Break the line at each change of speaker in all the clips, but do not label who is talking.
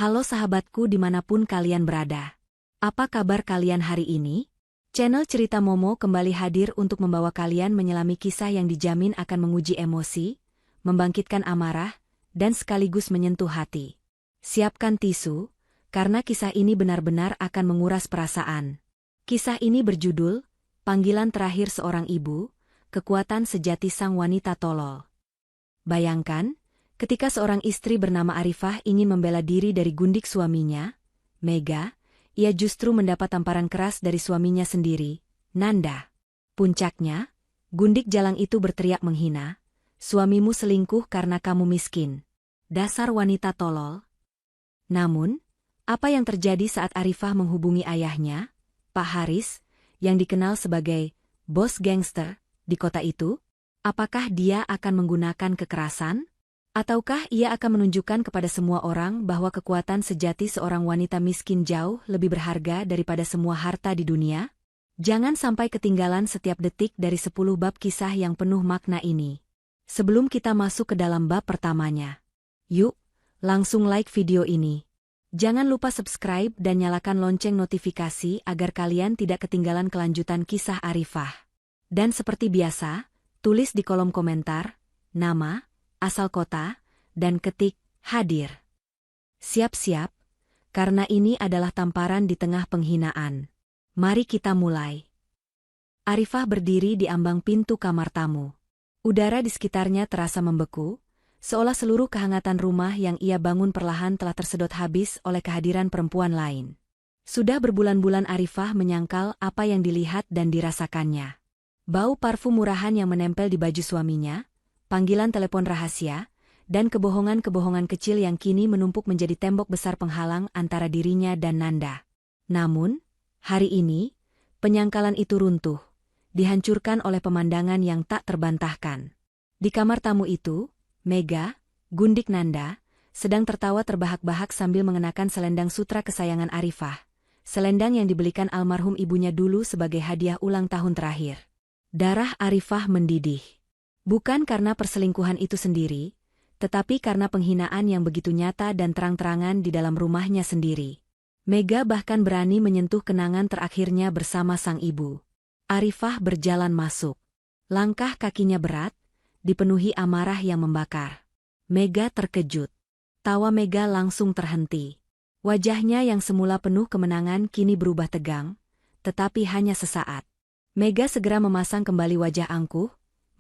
Halo sahabatku dimanapun kalian berada. Apa kabar kalian hari ini? Channel Cerita Momo kembali hadir untuk membawa kalian menyelami kisah yang dijamin akan menguji emosi, membangkitkan amarah, dan sekaligus menyentuh hati. Siapkan tisu, karena kisah ini benar-benar akan menguras perasaan. Kisah ini berjudul, Panggilan Terakhir Seorang Ibu, Kekuatan Sejati Sang Wanita Tolol. Bayangkan, ketika seorang istri bernama Arifah ingin membela diri dari gundik suaminya, Mega, ia justru mendapat tamparan keras dari suaminya sendiri, Nanda. Puncaknya, gundik jalang itu berteriak menghina, "Suamimu selingkuh karena kamu miskin. Dasar wanita tolol." Namun, apa yang terjadi saat Arifah menghubungi ayahnya, Pak Haris, yang dikenal sebagai bos gangster di kota itu? Apakah dia akan menggunakan kekerasan? Ataukah ia akan menunjukkan kepada semua orang bahwa kekuatan sejati seorang wanita miskin jauh lebih berharga daripada semua harta di dunia? Jangan sampai ketinggalan setiap detik dari 10 bab kisah yang penuh makna ini. Sebelum kita masuk ke dalam bab pertamanya, yuk, langsung like video ini. Jangan lupa subscribe dan nyalakan lonceng notifikasi agar kalian tidak ketinggalan kelanjutan kisah Arifah. Dan seperti biasa, tulis di kolom komentar, nama, asal kota, dan ketik, hadir. Siap-siap, karena ini adalah tamparan di tengah penghinaan. Mari kita mulai. Arifah berdiri di ambang pintu kamar tamu. Udara di sekitarnya terasa membeku, seolah seluruh kehangatan rumah yang ia bangun perlahan telah tersedot habis oleh kehadiran perempuan lain. Sudah berbulan-bulan Arifah menyangkal apa yang dilihat dan dirasakannya. Bau parfum murahan yang menempel di baju suaminya, panggilan telepon rahasia, dan kebohongan-kebohongan kecil yang kini menumpuk menjadi tembok besar penghalang antara dirinya dan Nanda. Namun, hari ini, penyangkalan itu runtuh, dihancurkan oleh pemandangan yang tak terbantahkan. Di kamar tamu itu, Mega, gundik Nanda, sedang tertawa terbahak-bahak sambil mengenakan selendang sutra kesayangan Arifah, selendang yang dibelikan almarhum ibunya dulu sebagai hadiah ulang tahun terakhir. Darah Arifah mendidih. Bukan karena perselingkuhan itu sendiri, tetapi karena penghinaan yang begitu nyata dan terang-terangan di dalam rumahnya sendiri. Mega bahkan berani menyentuh kenangan terakhirnya bersama sang ibu. Arifah berjalan masuk. Langkah kakinya berat, dipenuhi amarah yang membakar. Mega terkejut. Tawa Mega langsung terhenti. Wajahnya yang semula penuh kemenangan kini berubah tegang, tetapi hanya sesaat. Mega segera memasang kembali wajah angkuh,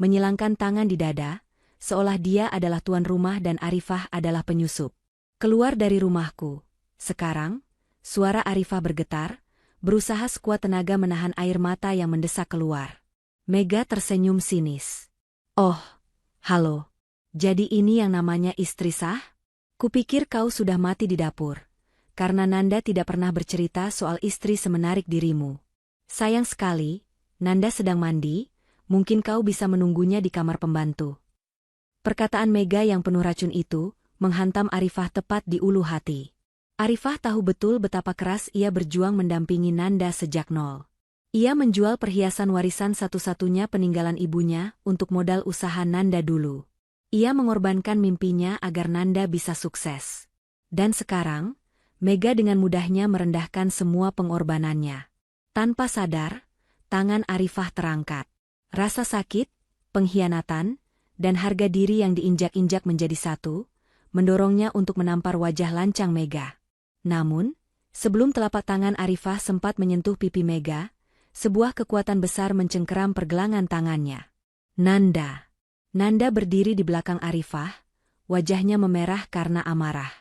menyilangkan tangan di dada, seolah dia adalah tuan rumah dan Arifah adalah penyusup. "Keluar dari rumahku." Sekarang, suara Arifah bergetar, berusaha sekuat tenaga menahan air mata yang mendesak keluar. Mega tersenyum sinis. "Oh, halo. Jadi ini yang namanya istri sah? Kupikir kau sudah mati di dapur. Karena Nanda tidak pernah bercerita soal istri semenarik dirimu. Sayang sekali, Nanda sedang mandi. Mungkin kau bisa menunggunya di kamar pembantu." Perkataan Mega yang penuh racun itu menghantam Arifah tepat di ulu hati. Arifah tahu betul betapa keras ia berjuang mendampingi Nanda sejak nol. Ia menjual perhiasan warisan satu-satunya peninggalan ibunya untuk modal usaha Nanda dulu. Ia mengorbankan mimpinya agar Nanda bisa sukses. Dan sekarang, Mega dengan mudahnya merendahkan semua pengorbanannya. Tanpa sadar, tangan Arifah terangkat. Rasa sakit, pengkhianatan, dan harga diri yang diinjak-injak menjadi satu, mendorongnya untuk menampar wajah lancang Mega. Namun, sebelum telapak tangan Arifah sempat menyentuh pipi Mega, sebuah kekuatan besar mencengkeram pergelangan tangannya. Nanda. Nanda berdiri di belakang Arifah, wajahnya memerah karena amarah.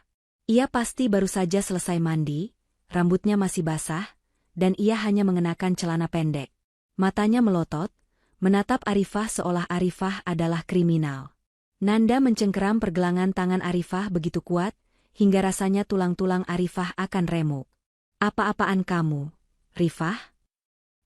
Ia pasti baru saja selesai mandi, rambutnya masih basah, dan ia hanya mengenakan celana pendek. Matanya melotot, menatap Arifah seolah Arifah adalah kriminal. Nanda mencengkeram pergelangan tangan Arifah begitu kuat, hingga rasanya tulang-tulang Arifah akan remuk. "Apa-apaan kamu, Rifah?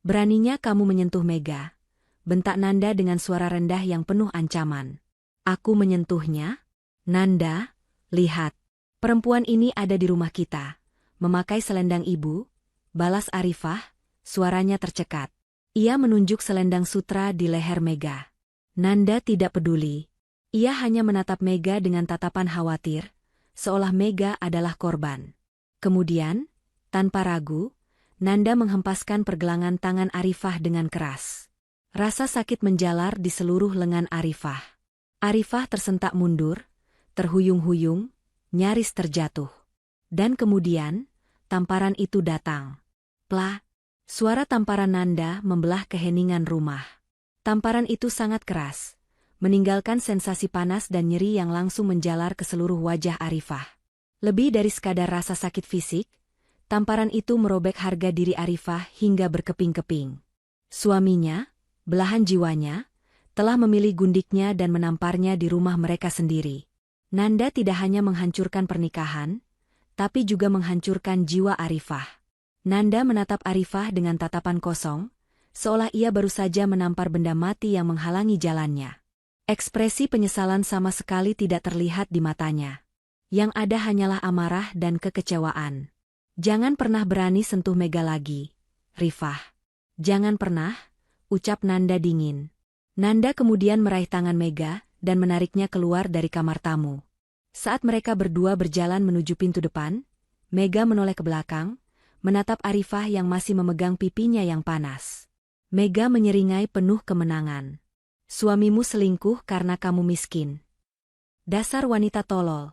Beraninya kamu menyentuh Mega?" bentak Nanda dengan suara rendah yang penuh ancaman. "Aku menyentuhnya? Nanda, lihat. Perempuan ini ada di rumah kita, memakai selendang ibu," balas Arifah, suaranya tercekat. Ia menunjuk selendang sutra di leher Mega. Nanda tidak peduli. Ia hanya menatap Mega dengan tatapan khawatir, seolah Mega adalah korban. Kemudian, tanpa ragu, Nanda menghempaskan pergelangan tangan Arifah dengan keras. Rasa sakit menjalar di seluruh lengan Arifah. Arifah tersentak mundur, terhuyung-huyung, nyaris terjatuh. Dan kemudian, tamparan itu datang. Plah! Suara tamparan Nanda membelah keheningan rumah. Tamparan itu sangat keras, meninggalkan sensasi panas dan nyeri yang langsung menjalar ke seluruh wajah Arifah. Lebih dari sekadar rasa sakit fisik, tamparan itu merobek harga diri Arifah hingga berkeping-keping. Suaminya, belahan jiwanya, telah memilih gundiknya dan menamparnya di rumah mereka sendiri. Nanda tidak hanya menghancurkan pernikahan, tapi juga menghancurkan jiwa Arifah. Nanda menatap Arifah dengan tatapan kosong, seolah ia baru saja menampar benda mati yang menghalangi jalannya. Ekspresi penyesalan sama sekali tidak terlihat di matanya. Yang ada hanyalah amarah dan kekecewaan. Jangan pernah berani sentuh Mega lagi, Rifah. Jangan pernah, ucap Nanda dingin. Nanda kemudian meraih tangan Mega dan menariknya keluar dari kamar tamu. Saat mereka berdua berjalan menuju pintu depan, Mega menoleh ke belakang, menatap Arifah yang masih memegang pipinya yang panas. Mega menyeringai penuh kemenangan. Suamimu selingkuh karena kamu miskin. Dasar wanita tolol.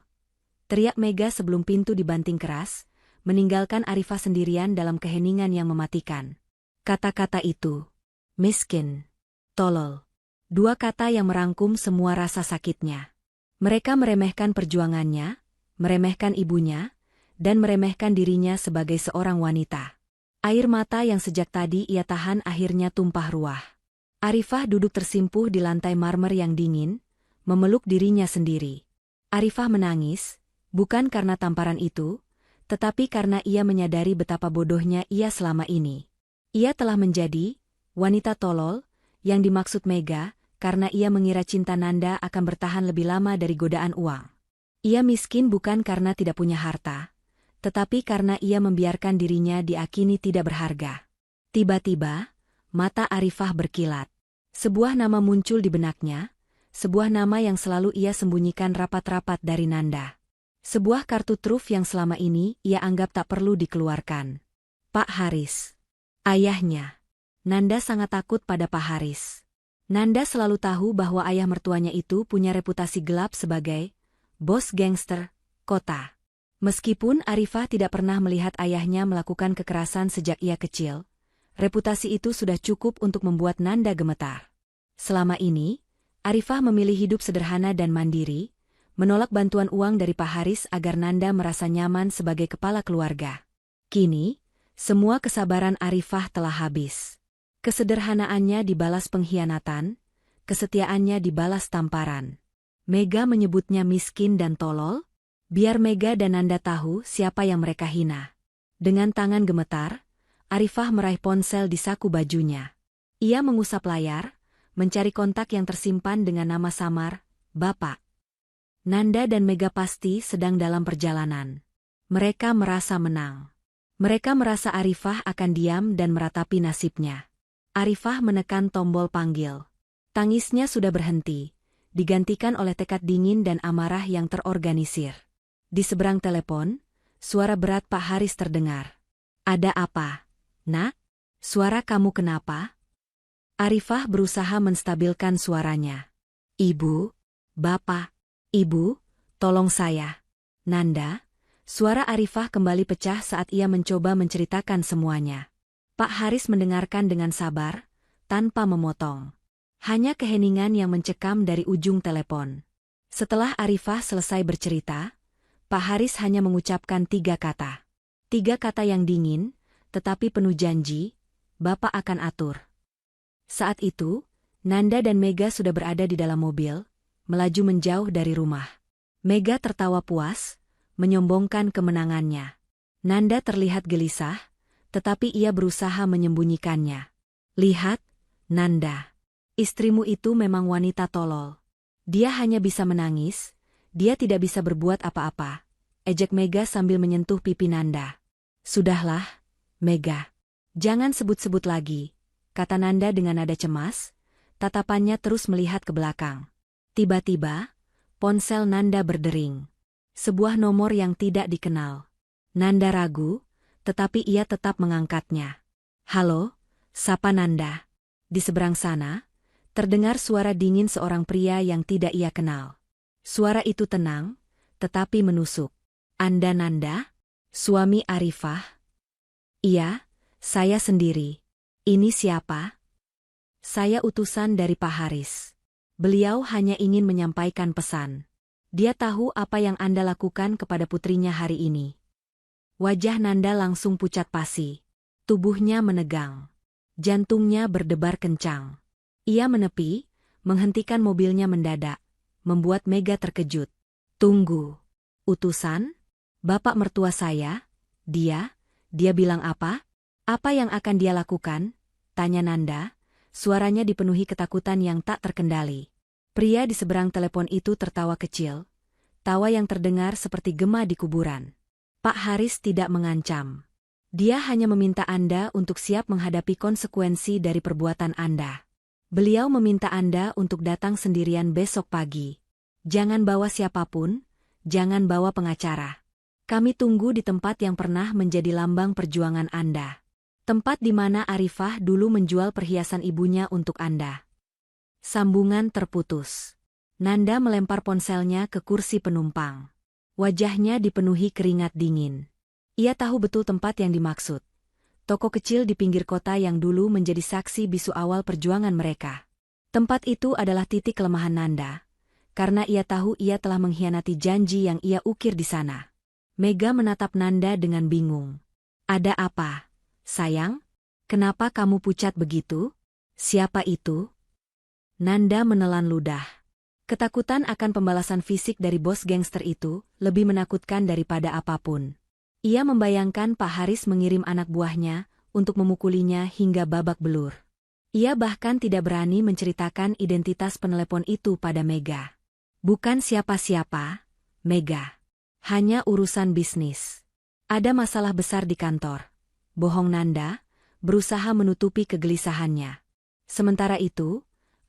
Teriak Mega sebelum pintu dibanting keras, meninggalkan Arifah sendirian dalam keheningan yang mematikan. Kata-kata itu, miskin, tolol. Dua kata yang merangkum semua rasa sakitnya. Mereka meremehkan perjuangannya, meremehkan ibunya, dan meremehkan dirinya sebagai seorang wanita. Air mata yang sejak tadi ia tahan akhirnya tumpah ruah. Arifah duduk tersimpuh di lantai marmer yang dingin, memeluk dirinya sendiri. Arifah menangis, bukan karena tamparan itu, tetapi karena ia menyadari betapa bodohnya ia selama ini. Ia telah menjadi wanita tolol yang dimaksud Mega karena ia mengira cinta Nanda akan bertahan lebih lama dari godaan uang. Ia miskin bukan karena tidak punya harta, tetapi karena ia membiarkan dirinya diakini tidak berharga. Tiba-tiba, mata Arifah berkilat. Sebuah nama muncul di benaknya, sebuah nama yang selalu ia sembunyikan rapat-rapat dari Nanda. Sebuah kartu truf yang selama ini ia anggap tak perlu dikeluarkan. Pak Haris. Ayahnya. Nanda sangat takut pada Pak Haris. Nanda selalu tahu bahwa ayah mertuanya itu punya reputasi gelap sebagai bos gangster kota. Meskipun Arifah tidak pernah melihat ayahnya melakukan kekerasan sejak ia kecil, reputasi itu sudah cukup untuk membuat Nanda gemetar. Selama ini, Arifah memilih hidup sederhana dan mandiri, menolak bantuan uang dari Pak Haris agar Nanda merasa nyaman sebagai kepala keluarga. Kini, semua kesabaran Arifah telah habis. Kesederhanaannya dibalas pengkhianatan, kesetiaannya dibalas tamparan. Mega menyebutnya miskin dan tolol, biar Mega dan Nanda tahu siapa yang mereka hina. Dengan tangan gemetar, Arifah meraih ponsel di saku bajunya. Ia mengusap layar, mencari kontak yang tersimpan dengan nama samar, Bapak. Nanda dan Mega pasti sedang dalam perjalanan. Mereka merasa menang. Mereka merasa Arifah akan diam dan meratapi nasibnya. Arifah menekan tombol panggil. Tangisnya sudah berhenti, digantikan oleh tekad dingin dan amarah yang terorganisir. Di seberang telepon, suara berat Pak Haris terdengar. Ada apa? Nak, suara kamu kenapa? Arifah berusaha menstabilkan suaranya. Ibu, Bapak, Ibu, tolong saya. Nanda, suara Arifah kembali pecah saat ia mencoba menceritakan semuanya. Pak Haris mendengarkan dengan sabar, tanpa memotong. Hanya keheningan yang mencekam dari ujung telepon. Setelah Arifah selesai bercerita, Pak Haris hanya mengucapkan 3 kata. 3 kata yang dingin, tetapi penuh janji, Bapak akan atur. Saat itu, Nanda dan Mega sudah berada di dalam mobil, melaju menjauh dari rumah. Mega tertawa puas, menyombongkan kemenangannya. Nanda terlihat gelisah, tetapi ia berusaha menyembunyikannya. Lihat, Nanda. Istrimu itu memang wanita tolol. Dia hanya bisa menangis, dia tidak bisa berbuat apa-apa. Ejek Mega sambil menyentuh pipi Nanda. Sudahlah, Mega. Jangan sebut-sebut lagi, kata Nanda dengan nada cemas, tatapannya terus melihat ke belakang. Tiba-tiba, ponsel Nanda berdering. Sebuah nomor yang tidak dikenal. Nanda ragu, tetapi ia tetap mengangkatnya. "Halo, sapa Nanda?" Di seberang sana, terdengar suara dingin seorang pria yang tidak ia kenal. Suara itu tenang, tetapi menusuk. "Anda Nanda? Suami Arifah?" "Iya, saya sendiri." "Ini siapa?" "Saya utusan dari Pak Haris. Beliau hanya ingin menyampaikan pesan. Dia tahu apa yang Anda lakukan kepada putrinya hari ini." Wajah Nanda langsung pucat pasi. Tubuhnya menegang. Jantungnya berdebar kencang. Ia menepi, menghentikan mobilnya mendadak, membuat Mega terkejut. "Tunggu. Utusan? Bapak mertua saya? Dia bilang apa? Apa yang akan dia lakukan?" tanya Nanda. Suaranya dipenuhi ketakutan yang tak terkendali. Pria di seberang telepon itu tertawa kecil. Tawa yang terdengar seperti gema di kuburan. "Pak Haris tidak mengancam. Dia hanya meminta Anda untuk siap menghadapi konsekuensi dari perbuatan Anda. Beliau meminta Anda untuk datang sendirian besok pagi. Jangan bawa siapapun, jangan bawa pengacara. Kami tunggu di tempat yang pernah menjadi lambang perjuangan Anda. Tempat di mana Arifah dulu menjual perhiasan ibunya untuk Anda." Sambungan terputus. Nanda melempar ponselnya ke kursi penumpang. Wajahnya dipenuhi keringat dingin. Ia tahu betul tempat yang dimaksud. Toko kecil di pinggir kota yang dulu menjadi saksi bisu awal perjuangan mereka. Tempat itu adalah titik kelemahan Nanda, karena ia tahu ia telah mengkhianati janji yang ia ukir di sana. Mega menatap Nanda dengan bingung. "Ada apa, sayang? Kenapa kamu pucat begitu? Siapa itu?" Nanda menelan ludah. Ketakutan akan pembalasan fisik dari bos gangster itu lebih menakutkan daripada apapun. Ia membayangkan Pak Haris mengirim anak buahnya untuk memukulinya hingga babak belur. Ia bahkan tidak berani menceritakan identitas penelepon itu pada Mega. "Bukan siapa-siapa, Mega. Hanya urusan bisnis. Ada masalah besar di kantor." Bohong Nanda, berusaha menutupi kegelisahannya. Sementara itu,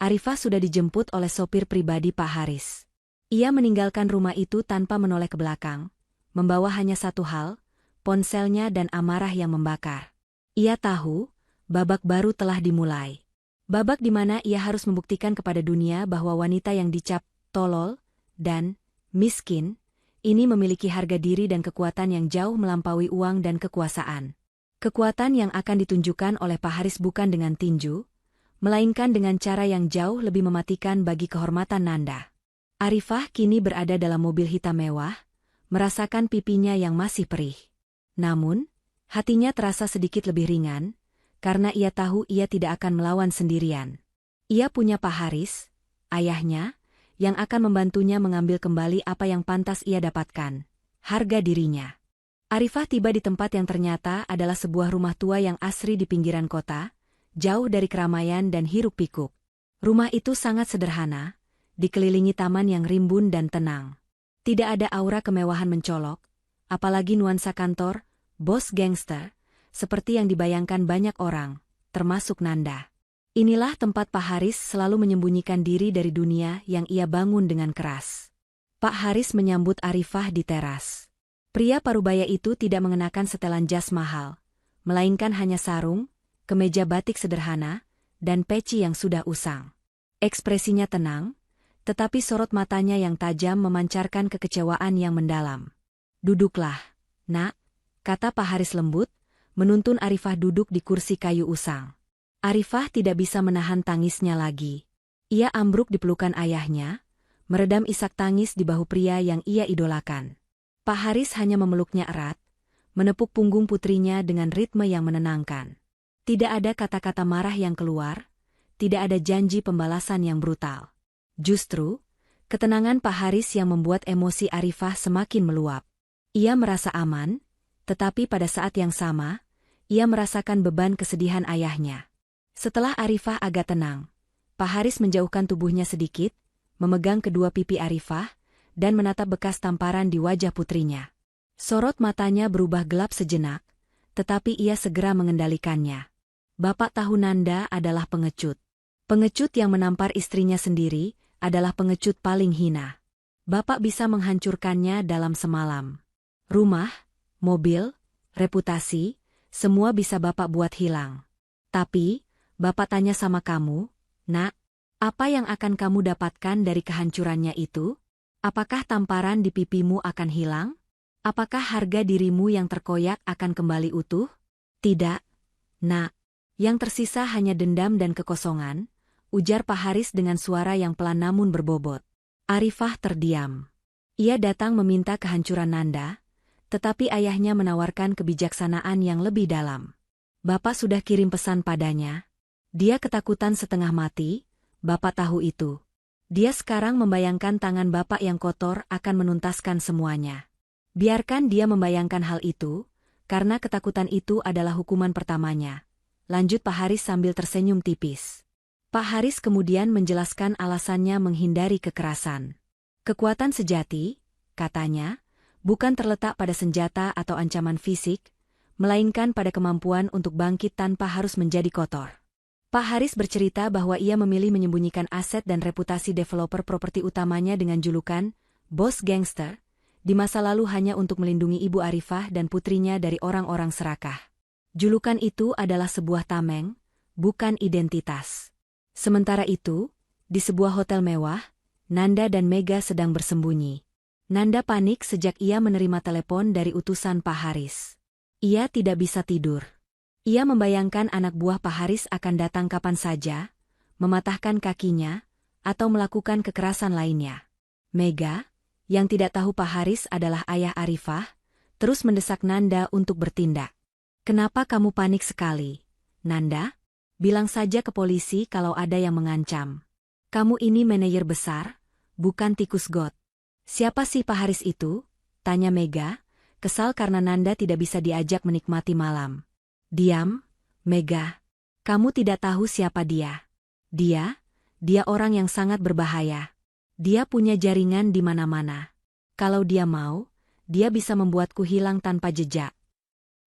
Arifah sudah dijemput oleh sopir pribadi Pak Haris. Ia meninggalkan rumah itu tanpa menoleh ke belakang, membawa hanya satu hal, ponselnya dan amarah yang membakar. Ia tahu, babak baru telah dimulai. Babak di mana ia harus membuktikan kepada dunia bahwa wanita yang dicap tolol dan miskin ini memiliki harga diri dan kekuatan yang jauh melampaui uang dan kekuasaan. Kekuatan yang akan ditunjukkan oleh Pak Haris bukan dengan tinju, melainkan dengan cara yang jauh lebih mematikan bagi kehormatan Nanda. Arifah kini berada dalam mobil hitam mewah, merasakan pipinya yang masih perih. Namun, hatinya terasa sedikit lebih ringan, karena ia tahu ia tidak akan melawan sendirian. Ia punya Pak Haris, ayahnya, yang akan membantunya mengambil kembali apa yang pantas ia dapatkan, harga dirinya. Arifah tiba di tempat yang ternyata adalah sebuah rumah tua yang asri di pinggiran kota, jauh dari keramaian dan hiruk-pikuk. Rumah itu sangat sederhana, dikelilingi taman yang rimbun dan tenang. Tidak ada aura kemewahan mencolok, apalagi nuansa kantor, bos gangster, seperti yang dibayangkan banyak orang, termasuk Nanda. Inilah tempat Pak Haris selalu menyembunyikan diri dari dunia yang ia bangun dengan keras. Pak Haris menyambut Arifah di teras. Pria parubaya itu tidak mengenakan setelan jas mahal, melainkan hanya sarung, kemeja batik sederhana, dan peci yang sudah usang. Ekspresinya tenang, tetapi sorot matanya yang tajam memancarkan kekecewaan yang mendalam. "Duduklah, Nak," kata Pak Haris lembut, menuntun Arifah duduk di kursi kayu usang. Arifah tidak bisa menahan tangisnya lagi. Ia ambruk di pelukan ayahnya, meredam isak tangis di bahu pria yang ia idolakan. Pak Haris hanya memeluknya erat, menepuk punggung putrinya dengan ritme yang menenangkan. Tidak ada kata-kata marah yang keluar, tidak ada janji pembalasan yang brutal. Justru, ketenangan Pak Haris yang membuat emosi Arifah semakin meluap. Ia merasa aman, tetapi pada saat yang sama, ia merasakan beban kesedihan ayahnya. Setelah Arifah agak tenang, Pak Haris menjauhkan tubuhnya sedikit, memegang kedua pipi Arifah, dan menatap bekas tamparan di wajah putrinya. Sorot matanya berubah gelap sejenak, tetapi ia segera mengendalikannya. Bapak tahu Nanda adalah pengecut. Pengecut yang menampar istrinya sendiri adalah pengecut paling hina. Bapak bisa menghancurkannya dalam semalam. Rumah, mobil, reputasi, semua bisa Bapak buat hilang. Tapi, Bapak tanya sama kamu, Nak, apa yang akan kamu dapatkan dari kehancurannya itu? Apakah tamparan di pipimu akan hilang? Apakah harga dirimu yang terkoyak akan kembali utuh? Tidak, Nak. Yang tersisa hanya dendam dan kekosongan, ujar Pak Haris dengan suara yang pelan namun berbobot. Arifah terdiam. Ia datang meminta kehancuran Nanda, tetapi ayahnya menawarkan kebijaksanaan yang lebih dalam. Bapak sudah kirim pesan padanya. Dia ketakutan setengah mati, Bapak tahu itu. Dia sekarang membayangkan tangan Bapak yang kotor akan menuntaskan semuanya. Biarkan dia membayangkan hal itu, karena ketakutan itu adalah hukuman pertamanya. Lanjut Pak Haris sambil tersenyum tipis. Pak Haris kemudian menjelaskan alasannya menghindari kekerasan. Kekuatan sejati, katanya, bukan terletak pada senjata atau ancaman fisik, melainkan pada kemampuan untuk bangkit tanpa harus menjadi kotor. Pak Haris bercerita bahwa ia memilih menyembunyikan aset dan reputasi developer properti utamanya dengan julukan Bos Gangster di masa lalu hanya untuk melindungi Ibu Arifah dan putrinya dari orang-orang serakah. Julukan itu adalah sebuah tameng, bukan identitas. Sementara itu, di sebuah hotel mewah, Nanda dan Mega sedang bersembunyi. Nanda panik sejak ia menerima telepon dari utusan Pak Haris. Ia tidak bisa tidur. Ia membayangkan anak buah Pak Haris akan datang kapan saja, mematahkan kakinya, atau melakukan kekerasan lainnya. Mega, yang tidak tahu Pak Haris adalah ayah Arifah, terus mendesak Nanda untuk bertindak. Kenapa kamu panik sekali, Nanda? Bilang saja ke polisi kalau ada yang mengancam. Kamu ini manajer besar, bukan tikus got. Siapa sih Pak Haris itu? Tanya Mega, kesal karena Nanda tidak bisa diajak menikmati malam. Diam, Mega. Kamu tidak tahu siapa dia. Dia orang yang sangat berbahaya. Dia punya jaringan di mana-mana. Kalau dia mau, dia bisa membuatku hilang tanpa jejak.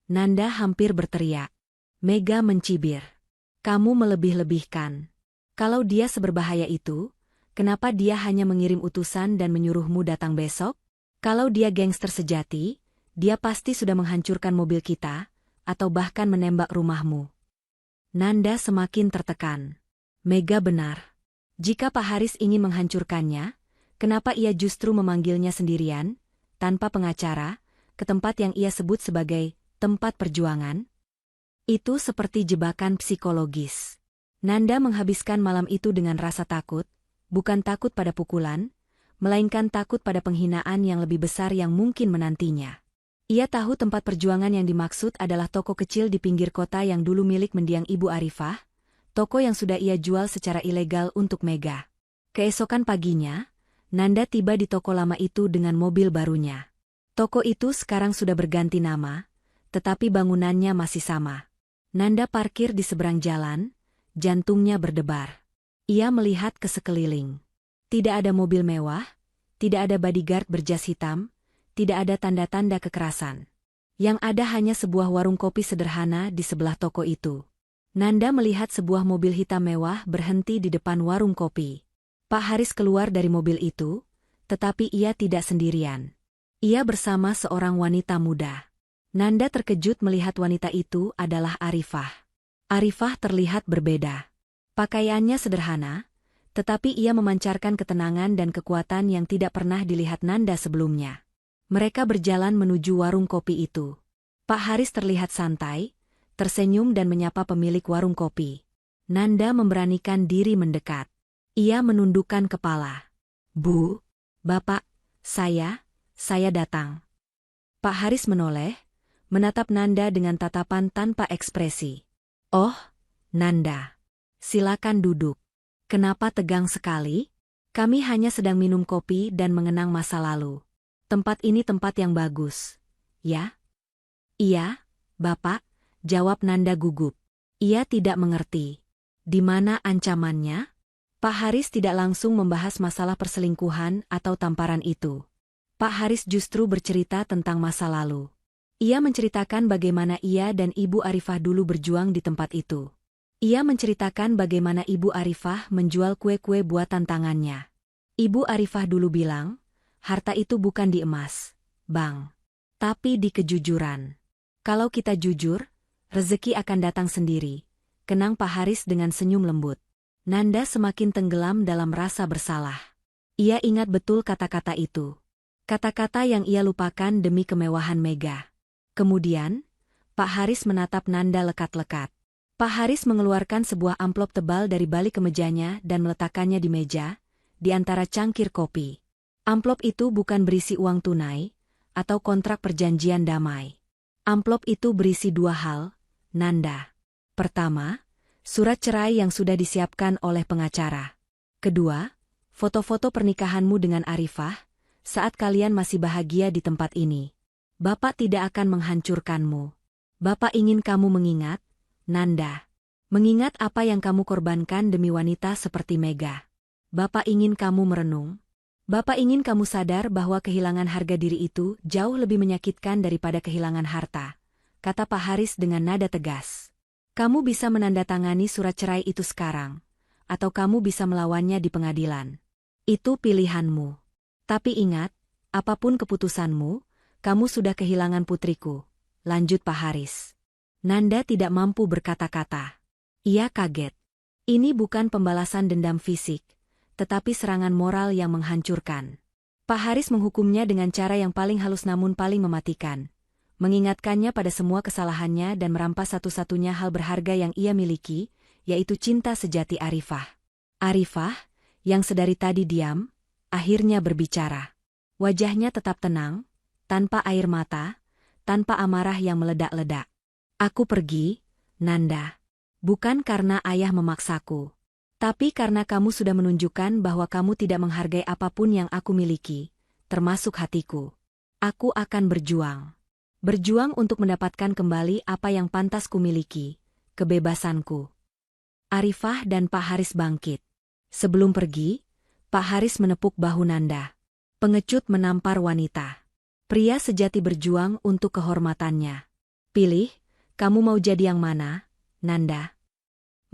Nanda hampir berteriak. Mega mencibir. Kamu melebih-lebihkan. Kalau dia seberbahaya itu, kenapa dia hanya mengirim utusan dan menyuruhmu datang besok? Kalau dia gangster sejati, dia pasti sudah menghancurkan mobil kita, atau bahkan menembak rumahmu. Nanda semakin tertekan. Mega benar. Jika Pak Haris ingin menghancurkannya, kenapa ia justru memanggilnya sendirian, tanpa pengacara, ke tempat yang ia sebut sebagai tempat perjuangan? Itu seperti jebakan psikologis. Nanda menghabiskan malam itu dengan rasa takut, bukan takut pada pukulan, melainkan takut pada penghinaan yang lebih besar yang mungkin menantinya. Ia tahu tempat perjuangan yang dimaksud adalah toko kecil di pinggir kota yang dulu milik mendiang Ibu Arifah, toko yang sudah ia jual secara ilegal untuk Mega. Keesokan paginya, Nanda tiba di toko lama itu dengan mobil barunya. Toko itu sekarang sudah berganti nama, tetapi bangunannya masih sama. Nanda parkir di seberang jalan, jantungnya berdebar. Ia melihat ke sekeliling. Tidak ada mobil mewah, tidak ada bodyguard berjas hitam, tidak ada tanda-tanda kekerasan. Yang ada hanya sebuah warung kopi sederhana di sebelah toko itu. Nanda melihat sebuah mobil hitam mewah berhenti di depan warung kopi. Pak Haris keluar dari mobil itu, tetapi ia tidak sendirian. Ia bersama seorang wanita muda. Nanda terkejut melihat wanita itu adalah Arifah. Arifah terlihat berbeda. Pakaiannya sederhana, tetapi ia memancarkan ketenangan dan kekuatan yang tidak pernah dilihat Nanda sebelumnya. Mereka berjalan menuju warung kopi itu. Pak Haris terlihat santai, tersenyum dan menyapa pemilik warung kopi. Nanda memberanikan diri mendekat. Ia menundukkan kepala. Bu, Bapak, saya datang. Pak Haris menoleh, menatap Nanda dengan tatapan tanpa ekspresi. Oh, Nanda. Silakan duduk. Kenapa tegang sekali? Kami hanya sedang minum kopi dan mengenang masa lalu. Tempat ini tempat yang bagus. Ya? Iya, Bapak, jawab Nanda gugup. Ia tidak mengerti. Di mana ancamannya? Pak Haris tidak langsung membahas masalah perselingkuhan atau tamparan itu. Pak Haris justru bercerita tentang masa lalu. Ia menceritakan bagaimana ia dan Ibu Arifah dulu berjuang di tempat itu. Ia menceritakan bagaimana Ibu Arifah menjual kue-kue buatan tangannya. Ibu Arifah dulu bilang, Harta itu bukan di emas, Bang. Tapi di kejujuran. Kalau kita jujur, rezeki akan datang sendiri, kenang Pak Haris dengan senyum lembut. Nanda semakin tenggelam dalam rasa bersalah. Ia ingat betul kata-kata itu. Kata-kata yang ia lupakan demi kemewahan Mega. Kemudian, Pak Haris menatap Nanda lekat-lekat. Pak Haris mengeluarkan sebuah amplop tebal dari balik kemejanya dan meletakkannya di meja, di antara cangkir kopi. Amplop itu bukan berisi uang tunai, atau kontrak perjanjian damai. Amplop itu berisi dua hal, Nanda. Pertama, surat cerai yang sudah disiapkan oleh pengacara. Kedua, foto-foto pernikahanmu dengan Arifah, saat kalian masih bahagia di tempat ini. Bapak tidak akan menghancurkanmu. Bapak ingin kamu mengingat, Nanda. Mengingat apa yang kamu korbankan demi wanita seperti Mega. Bapak ingin kamu merenung. Bapak ingin kamu sadar bahwa kehilangan harga diri itu jauh lebih menyakitkan daripada kehilangan harta, kata Pak Haris dengan nada tegas. Kamu bisa menandatangani surat cerai itu sekarang, atau kamu bisa melawannya di pengadilan. Itu pilihanmu. Tapi ingat, apapun keputusanmu, kamu sudah kehilangan putriku, lanjut Pak Haris. Nanda tidak mampu berkata-kata. Ia kaget. Ini bukan pembalasan dendam fisik, tetapi serangan moral yang menghancurkan. Pak Haris menghukumnya dengan cara yang paling halus namun paling mematikan. Mengingatkannya pada semua kesalahannya dan merampas satu-satunya hal berharga yang ia miliki, yaitu cinta sejati Arifah. Arifah, yang sedari tadi diam, akhirnya berbicara. Wajahnya tetap tenang, tanpa air mata, tanpa amarah yang meledak-ledak. Aku pergi, Nanda. Bukan karena ayah memaksaku. Tapi karena kamu sudah menunjukkan bahwa kamu tidak menghargai apapun yang aku miliki, termasuk hatiku. Aku akan berjuang. Berjuang untuk mendapatkan kembali apa yang pantas kumiliki, kebebasanku. Arifah dan Pak Haris bangkit. Sebelum pergi, Pak Haris menepuk bahu Nanda. Pengecut menampar wanita. Pria sejati berjuang untuk kehormatannya. Pilih, kamu mau jadi yang mana, Nanda?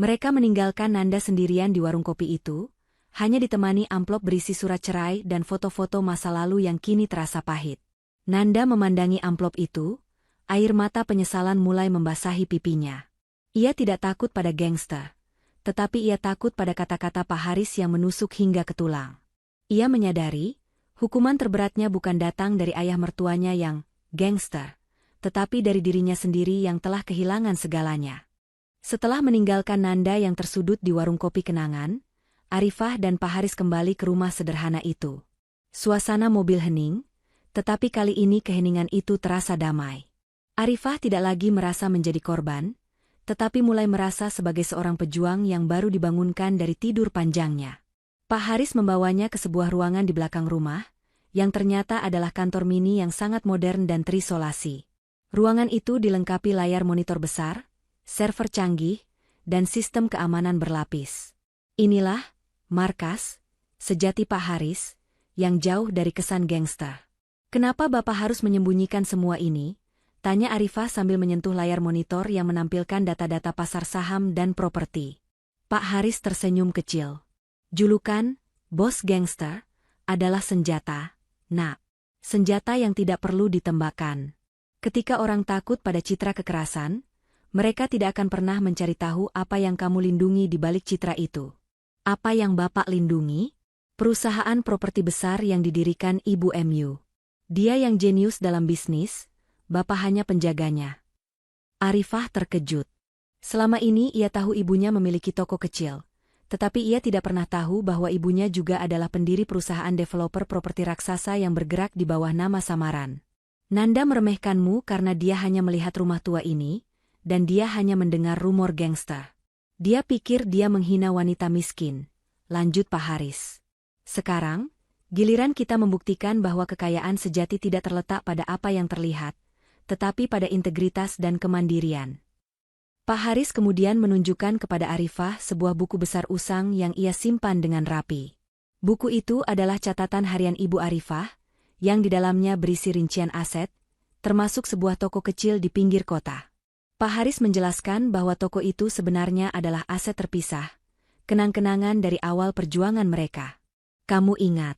Mereka meninggalkan Nanda sendirian di warung kopi itu, hanya ditemani amplop berisi surat cerai dan foto-foto masa lalu yang kini terasa pahit. Nanda memandangi amplop itu, air mata penyesalan mulai membasahi pipinya. Ia tidak takut pada gangster, tetapi ia takut pada kata-kata Pak Haris yang menusuk hingga ke tulang. Ia menyadari, hukuman terberatnya bukan datang dari ayah mertuanya yang gangster, tetapi dari dirinya sendiri yang telah kehilangan segalanya. Setelah meninggalkan Nanda yang tersudut di warung kopi kenangan, Arifah dan Pak Haris kembali ke rumah sederhana itu. Suasana mobil hening, tetapi kali ini keheningan itu terasa damai. Arifah tidak lagi merasa menjadi korban, tetapi mulai merasa sebagai seorang pejuang yang baru dibangunkan dari tidur panjangnya. Pak Haris membawanya ke sebuah ruangan di belakang rumah, yang ternyata adalah kantor mini yang sangat modern dan terisolasi. Ruangan itu dilengkapi layar monitor besar, server canggih, dan sistem keamanan berlapis. Inilah markas sejati Pak Haris, yang jauh dari kesan gangster. Kenapa Bapak harus menyembunyikan semua ini? Tanya Arifah sambil menyentuh layar monitor yang menampilkan data-data pasar saham dan properti. Pak Haris tersenyum kecil. Julukan, bos gangster, adalah senjata, nak. Senjata yang tidak perlu ditembakkan. Ketika orang takut pada citra kekerasan, mereka tidak akan pernah mencari tahu apa yang kamu lindungi di balik citra itu. Apa yang Bapak lindungi? Perusahaan properti besar yang didirikan Ibu MU. Dia yang jenius dalam bisnis, Bapak hanya penjaganya. Arifah terkejut. Selama ini ia tahu ibunya memiliki toko kecil, tetapi ia tidak pernah tahu bahwa ibunya juga adalah pendiri perusahaan developer properti raksasa yang bergerak di bawah nama samaran. Nanda meremehkanmu karena dia hanya melihat rumah tua ini, dan dia hanya mendengar rumor gangster. Dia pikir dia menghina wanita miskin, lanjut Pak Haris. Sekarang, giliran kita membuktikan bahwa kekayaan sejati tidak terletak pada apa yang terlihat, tetapi pada integritas dan kemandirian. Pak Haris kemudian menunjukkan kepada Arifah sebuah buku besar usang yang ia simpan dengan rapi. Buku itu adalah catatan harian Ibu Arifah, yang di dalamnya berisi rincian aset, termasuk sebuah toko kecil di pinggir kota. Pak Haris menjelaskan bahwa toko itu sebenarnya adalah aset terpisah, kenang-kenangan dari awal perjuangan mereka. Kamu ingat,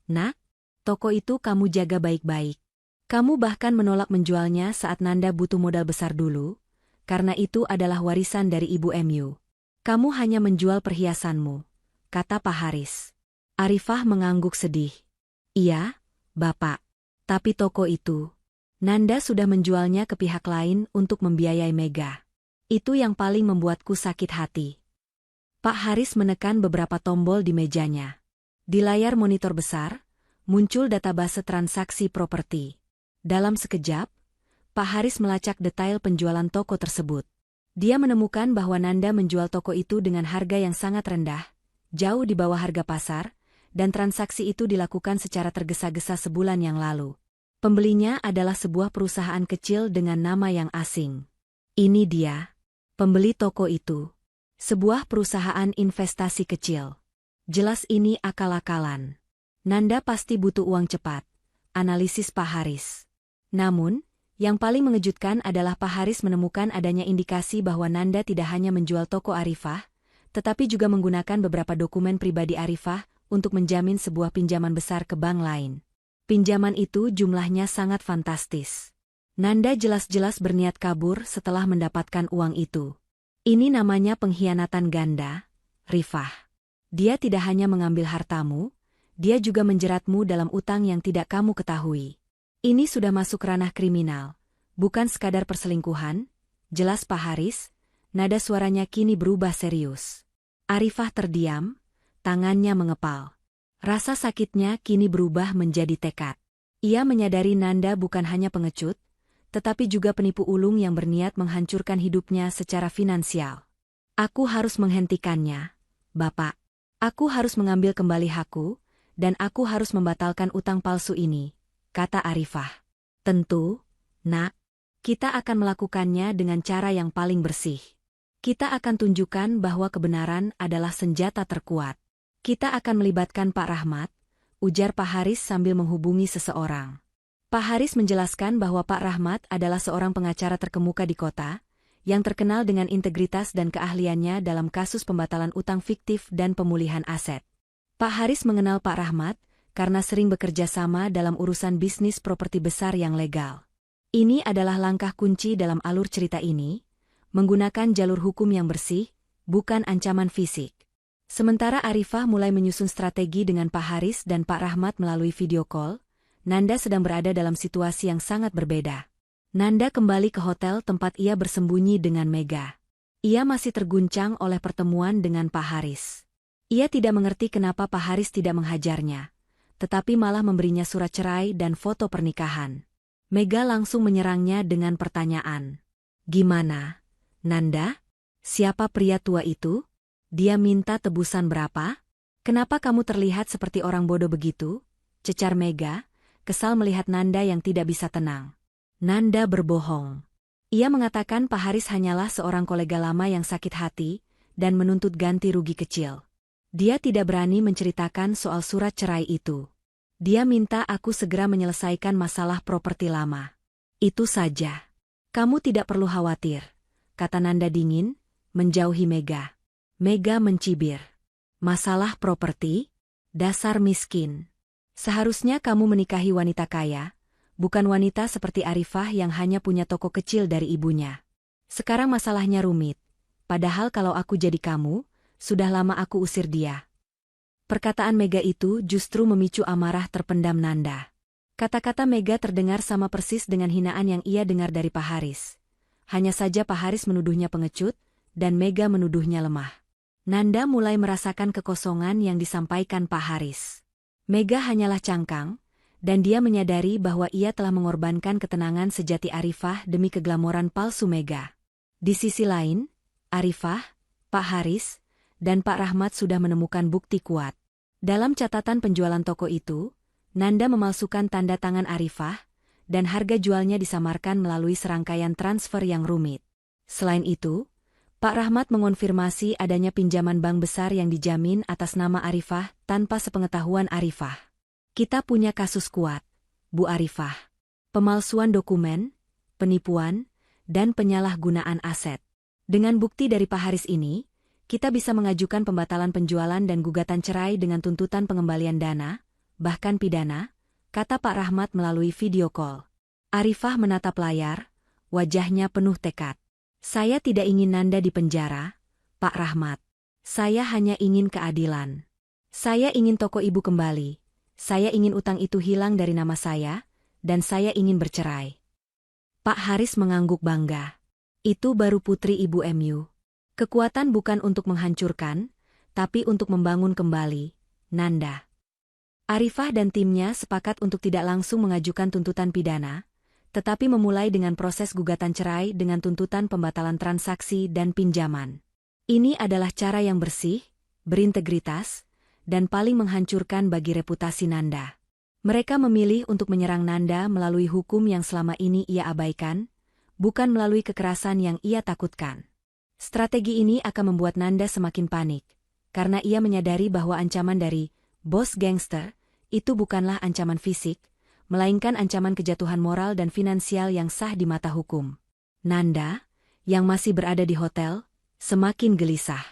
nak? Toko itu kamu jaga baik-baik. Kamu bahkan menolak menjualnya saat Nanda butuh modal besar dulu, karena itu adalah warisan dari Ibu MU. Kamu hanya menjual perhiasanmu, kata Pak Haris. Arifah mengangguk sedih. Iya, Bapak. Tapi toko itu, Nanda sudah menjualnya ke pihak lain untuk membiayai Mega. Itu yang paling membuatku sakit hati. Pak Haris menekan beberapa tombol di mejanya. Di layar monitor besar, muncul database transaksi properti. Dalam sekejap, Pak Haris melacak detail penjualan toko tersebut. Dia menemukan bahwa Nanda menjual toko itu dengan harga yang sangat rendah, jauh di bawah harga pasar, dan transaksi itu dilakukan secara tergesa-gesa sebulan yang lalu. Pembelinya adalah sebuah perusahaan kecil dengan nama yang asing. Ini dia, pembeli toko itu. Sebuah perusahaan investasi kecil. Jelas ini akal-akalan. Nanda pasti butuh uang cepat, analisis Pak Haris. Namun, yang paling mengejutkan adalah Pak Haris menemukan adanya indikasi bahwa Nanda tidak hanya menjual toko Arifah, tetapi juga menggunakan beberapa dokumen pribadi Arifah untuk menjamin sebuah pinjaman besar ke bank lain. Pinjaman itu jumlahnya sangat fantastis. Nanda jelas-jelas berniat kabur setelah mendapatkan uang itu. Ini namanya pengkhianatan ganda, Rifah. Dia tidak hanya mengambil hartamu, dia juga menjeratmu dalam utang yang tidak kamu ketahui. Ini sudah masuk ranah kriminal, bukan sekadar perselingkuhan, jelas Pak Haris. Nada suaranya kini berubah serius. Arifah terdiam, tangannya mengepal. Rasa sakitnya kini berubah menjadi tekad. Ia menyadari Nanda bukan hanya pengecut, tetapi juga penipu ulung yang berniat menghancurkan hidupnya secara finansial. Aku harus menghentikannya, Bapak. Aku harus mengambil kembali hakku, dan aku harus membatalkan utang palsu ini, kata Arifah. Tentu, Nak. Kita akan melakukannya dengan cara yang paling bersih. Kita akan tunjukkan bahwa kebenaran adalah senjata terkuat. Kita akan melibatkan Pak Rahmat, ujar Pak Haris sambil menghubungi seseorang. Pak Haris menjelaskan bahwa Pak Rahmat adalah seorang pengacara terkemuka di kota, yang terkenal dengan integritas dan keahliannya dalam kasus pembatalan utang fiktif dan pemulihan aset. Pak Haris mengenal Pak Rahmat karena sering bekerja sama dalam urusan bisnis properti besar yang legal. Ini adalah langkah kunci dalam alur cerita ini, menggunakan jalur hukum yang bersih, bukan ancaman fisik. Sementara Arifah mulai menyusun strategi dengan Pak Haris dan Pak Rahmat melalui video call, Nanda sedang berada dalam situasi yang sangat berbeda. Nanda kembali ke hotel tempat ia bersembunyi dengan Mega. Ia masih terguncang oleh pertemuan dengan Pak Haris. Ia tidak mengerti kenapa Pak Haris tidak menghajarnya, tetapi malah memberinya surat cerai dan foto pernikahan. Mega langsung menyerangnya dengan pertanyaan. Gimana, Nanda? Siapa pria tua itu? Dia minta tebusan berapa? Kenapa kamu terlihat seperti orang bodoh begitu? Cecar Mega, kesal melihat Nanda yang tidak bisa tenang. Nanda berbohong. Ia mengatakan Pak Haris hanyalah seorang kolega lama yang sakit hati dan menuntut ganti rugi kecil. Dia tidak berani menceritakan soal surat cerai itu. Dia minta aku segera menyelesaikan masalah properti lama. Itu saja. Kamu tidak perlu khawatir, kata Nanda dingin, menjauhi Mega. Mega mencibir. Masalah properti? Dasar miskin. Seharusnya kamu menikahi wanita kaya, bukan wanita seperti Arifah yang hanya punya toko kecil dari ibunya. Sekarang masalahnya rumit. Padahal kalau aku jadi kamu, sudah lama aku usir dia. Perkataan Mega itu justru memicu amarah terpendam Nanda. Kata-kata Mega terdengar sama persis dengan hinaan yang ia dengar dari Pak Haris. Hanya saja Pak Haris menuduhnya pengecut, dan Mega menuduhnya lemah. Nanda mulai merasakan kekosongan yang disampaikan Pak Haris. Mega hanyalah cangkang, dan dia menyadari bahwa ia telah mengorbankan ketenangan sejati Arifah demi keglamoran palsu Mega. Di sisi lain, Arifah, Pak Haris, dan Pak Rahmat sudah menemukan bukti kuat. Dalam catatan penjualan toko itu, Nanda memalsukan tanda tangan Arifah, dan harga jualnya disamarkan melalui serangkaian transfer yang rumit. Selain itu, Pak Rahmat mengonfirmasi adanya pinjaman bank besar yang dijamin atas nama Arifah tanpa sepengetahuan Arifah. Kita punya kasus kuat, Bu Arifah. Pemalsuan dokumen, penipuan, dan penyalahgunaan aset. Dengan bukti dari Pak Haris ini, kita bisa mengajukan pembatalan penjualan dan gugatan cerai dengan tuntutan pengembalian dana, bahkan pidana, kata Pak Rahmat melalui video call. Arifah menatap layar, wajahnya penuh tekad. Saya tidak ingin Nanda di penjara, Pak Rahmat. Saya hanya ingin keadilan. Saya ingin toko ibu kembali. Saya ingin utang itu hilang dari nama saya, dan saya ingin bercerai. Pak Haris mengangguk bangga. Itu baru putri ibu MU. Kekuatan bukan untuk menghancurkan, tapi untuk membangun kembali, Nanda. Arifah dan timnya sepakat untuk tidak langsung mengajukan tuntutan pidana, tetapi memulai dengan proses gugatan cerai dengan tuntutan pembatalan transaksi dan pinjaman. Ini adalah cara yang bersih, berintegritas, dan paling menghancurkan bagi reputasi Nanda. Mereka memilih untuk menyerang Nanda melalui hukum yang selama ini ia abaikan, bukan melalui kekerasan yang ia takutkan. Strategi ini akan membuat Nanda semakin panik, karena ia menyadari bahwa ancaman dari bos gangster itu bukanlah ancaman fisik, melainkan ancaman kejatuhan moral dan finansial yang sah di mata hukum. Nanda, yang masih berada di hotel, semakin gelisah.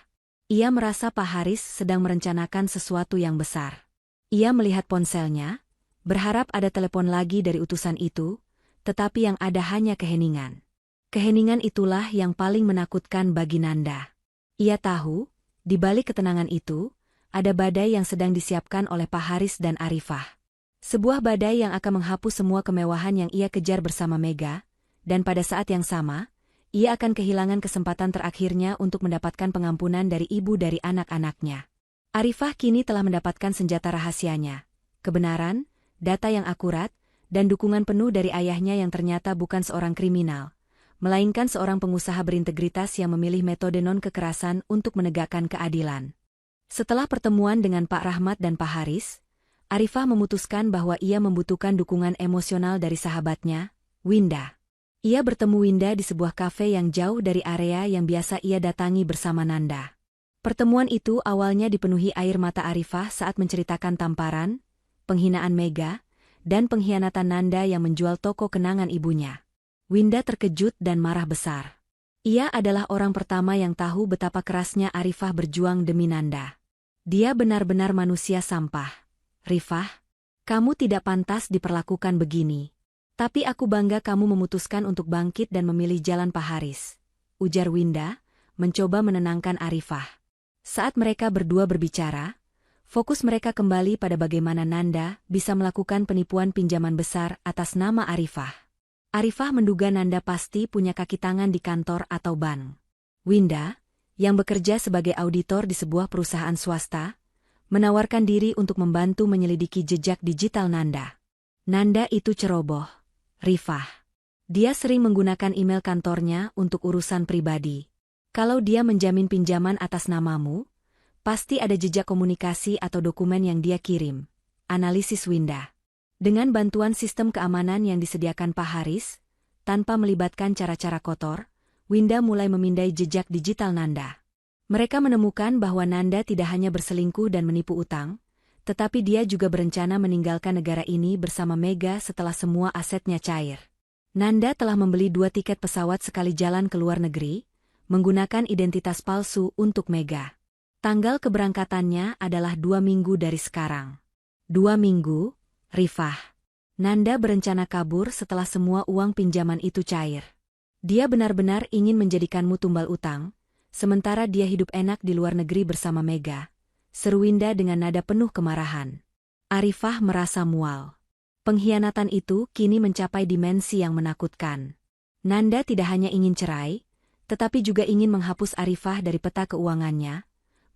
Ia merasa Pak Haris sedang merencanakan sesuatu yang besar. Ia melihat ponselnya, berharap ada telepon lagi dari utusan itu, tetapi yang ada hanya keheningan. Keheningan itulah yang paling menakutkan bagi Nanda. Ia tahu, di balik ketenangan itu, ada badai yang sedang disiapkan oleh Pak Haris dan Arifah. Sebuah badai yang akan menghapus semua kemewahan yang ia kejar bersama Mega, dan pada saat yang sama, ia akan kehilangan kesempatan terakhirnya untuk mendapatkan pengampunan dari ibu dari anak-anaknya. Arifah kini telah mendapatkan senjata rahasianya, kebenaran, data yang akurat, dan dukungan penuh dari ayahnya yang ternyata bukan seorang kriminal, melainkan seorang pengusaha berintegritas yang memilih metode non-kekerasan untuk menegakkan keadilan. Setelah pertemuan dengan Pak Rahmat dan Pak Haris, Arifah memutuskan bahwa ia membutuhkan dukungan emosional dari sahabatnya, Winda. Ia bertemu Winda di sebuah kafe yang jauh dari area yang biasa ia datangi bersama Nanda. Pertemuan itu awalnya dipenuhi air mata Arifah saat menceritakan tamparan, penghinaan Mega, dan pengkhianatan Nanda yang menjual toko kenangan ibunya. Winda terkejut dan marah besar. Ia adalah orang pertama yang tahu betapa kerasnya Arifah berjuang demi Nanda. Dia benar-benar manusia sampah. Rifah, kamu tidak pantas diperlakukan begini. Tapi aku bangga kamu memutuskan untuk bangkit dan memilih jalan Pak Haris, ujar Winda, mencoba menenangkan Arifah. Saat mereka berdua berbicara, fokus mereka kembali pada bagaimana Nanda bisa melakukan penipuan pinjaman besar atas nama Arifah. Arifah menduga Nanda pasti punya kaki tangan di kantor atau bank. Winda, yang bekerja sebagai auditor di sebuah perusahaan swasta, menawarkan diri untuk membantu menyelidiki jejak digital Nanda. Nanda itu ceroboh, Rifah. Dia sering menggunakan email kantornya untuk urusan pribadi. Kalau dia menjamin pinjaman atas namamu, pasti ada jejak komunikasi atau dokumen yang dia kirim, analisis Winda. Dengan bantuan sistem keamanan yang disediakan Pak Haris, tanpa melibatkan cara-cara kotor, Winda mulai memindai jejak digital Nanda. Mereka menemukan bahwa Nanda tidak hanya berselingkuh dan menipu utang, tetapi dia juga berencana meninggalkan negara ini bersama Mega setelah semua asetnya cair. Nanda telah membeli 2 tiket pesawat sekali jalan ke luar negeri, menggunakan identitas palsu untuk Mega. Tanggal keberangkatannya adalah 2 minggu dari sekarang. 2 minggu, Rifah. Nanda berencana kabur setelah semua uang pinjaman itu cair. Dia benar-benar ingin menjadikanmu tumbal utang, sementara dia hidup enak di luar negeri bersama Mega, seru Winda dengan nada penuh kemarahan. Arifah merasa mual. Pengkhianatan itu kini mencapai dimensi yang menakutkan. Nanda tidak hanya ingin cerai, tetapi juga ingin menghapus Arifah dari peta keuangannya,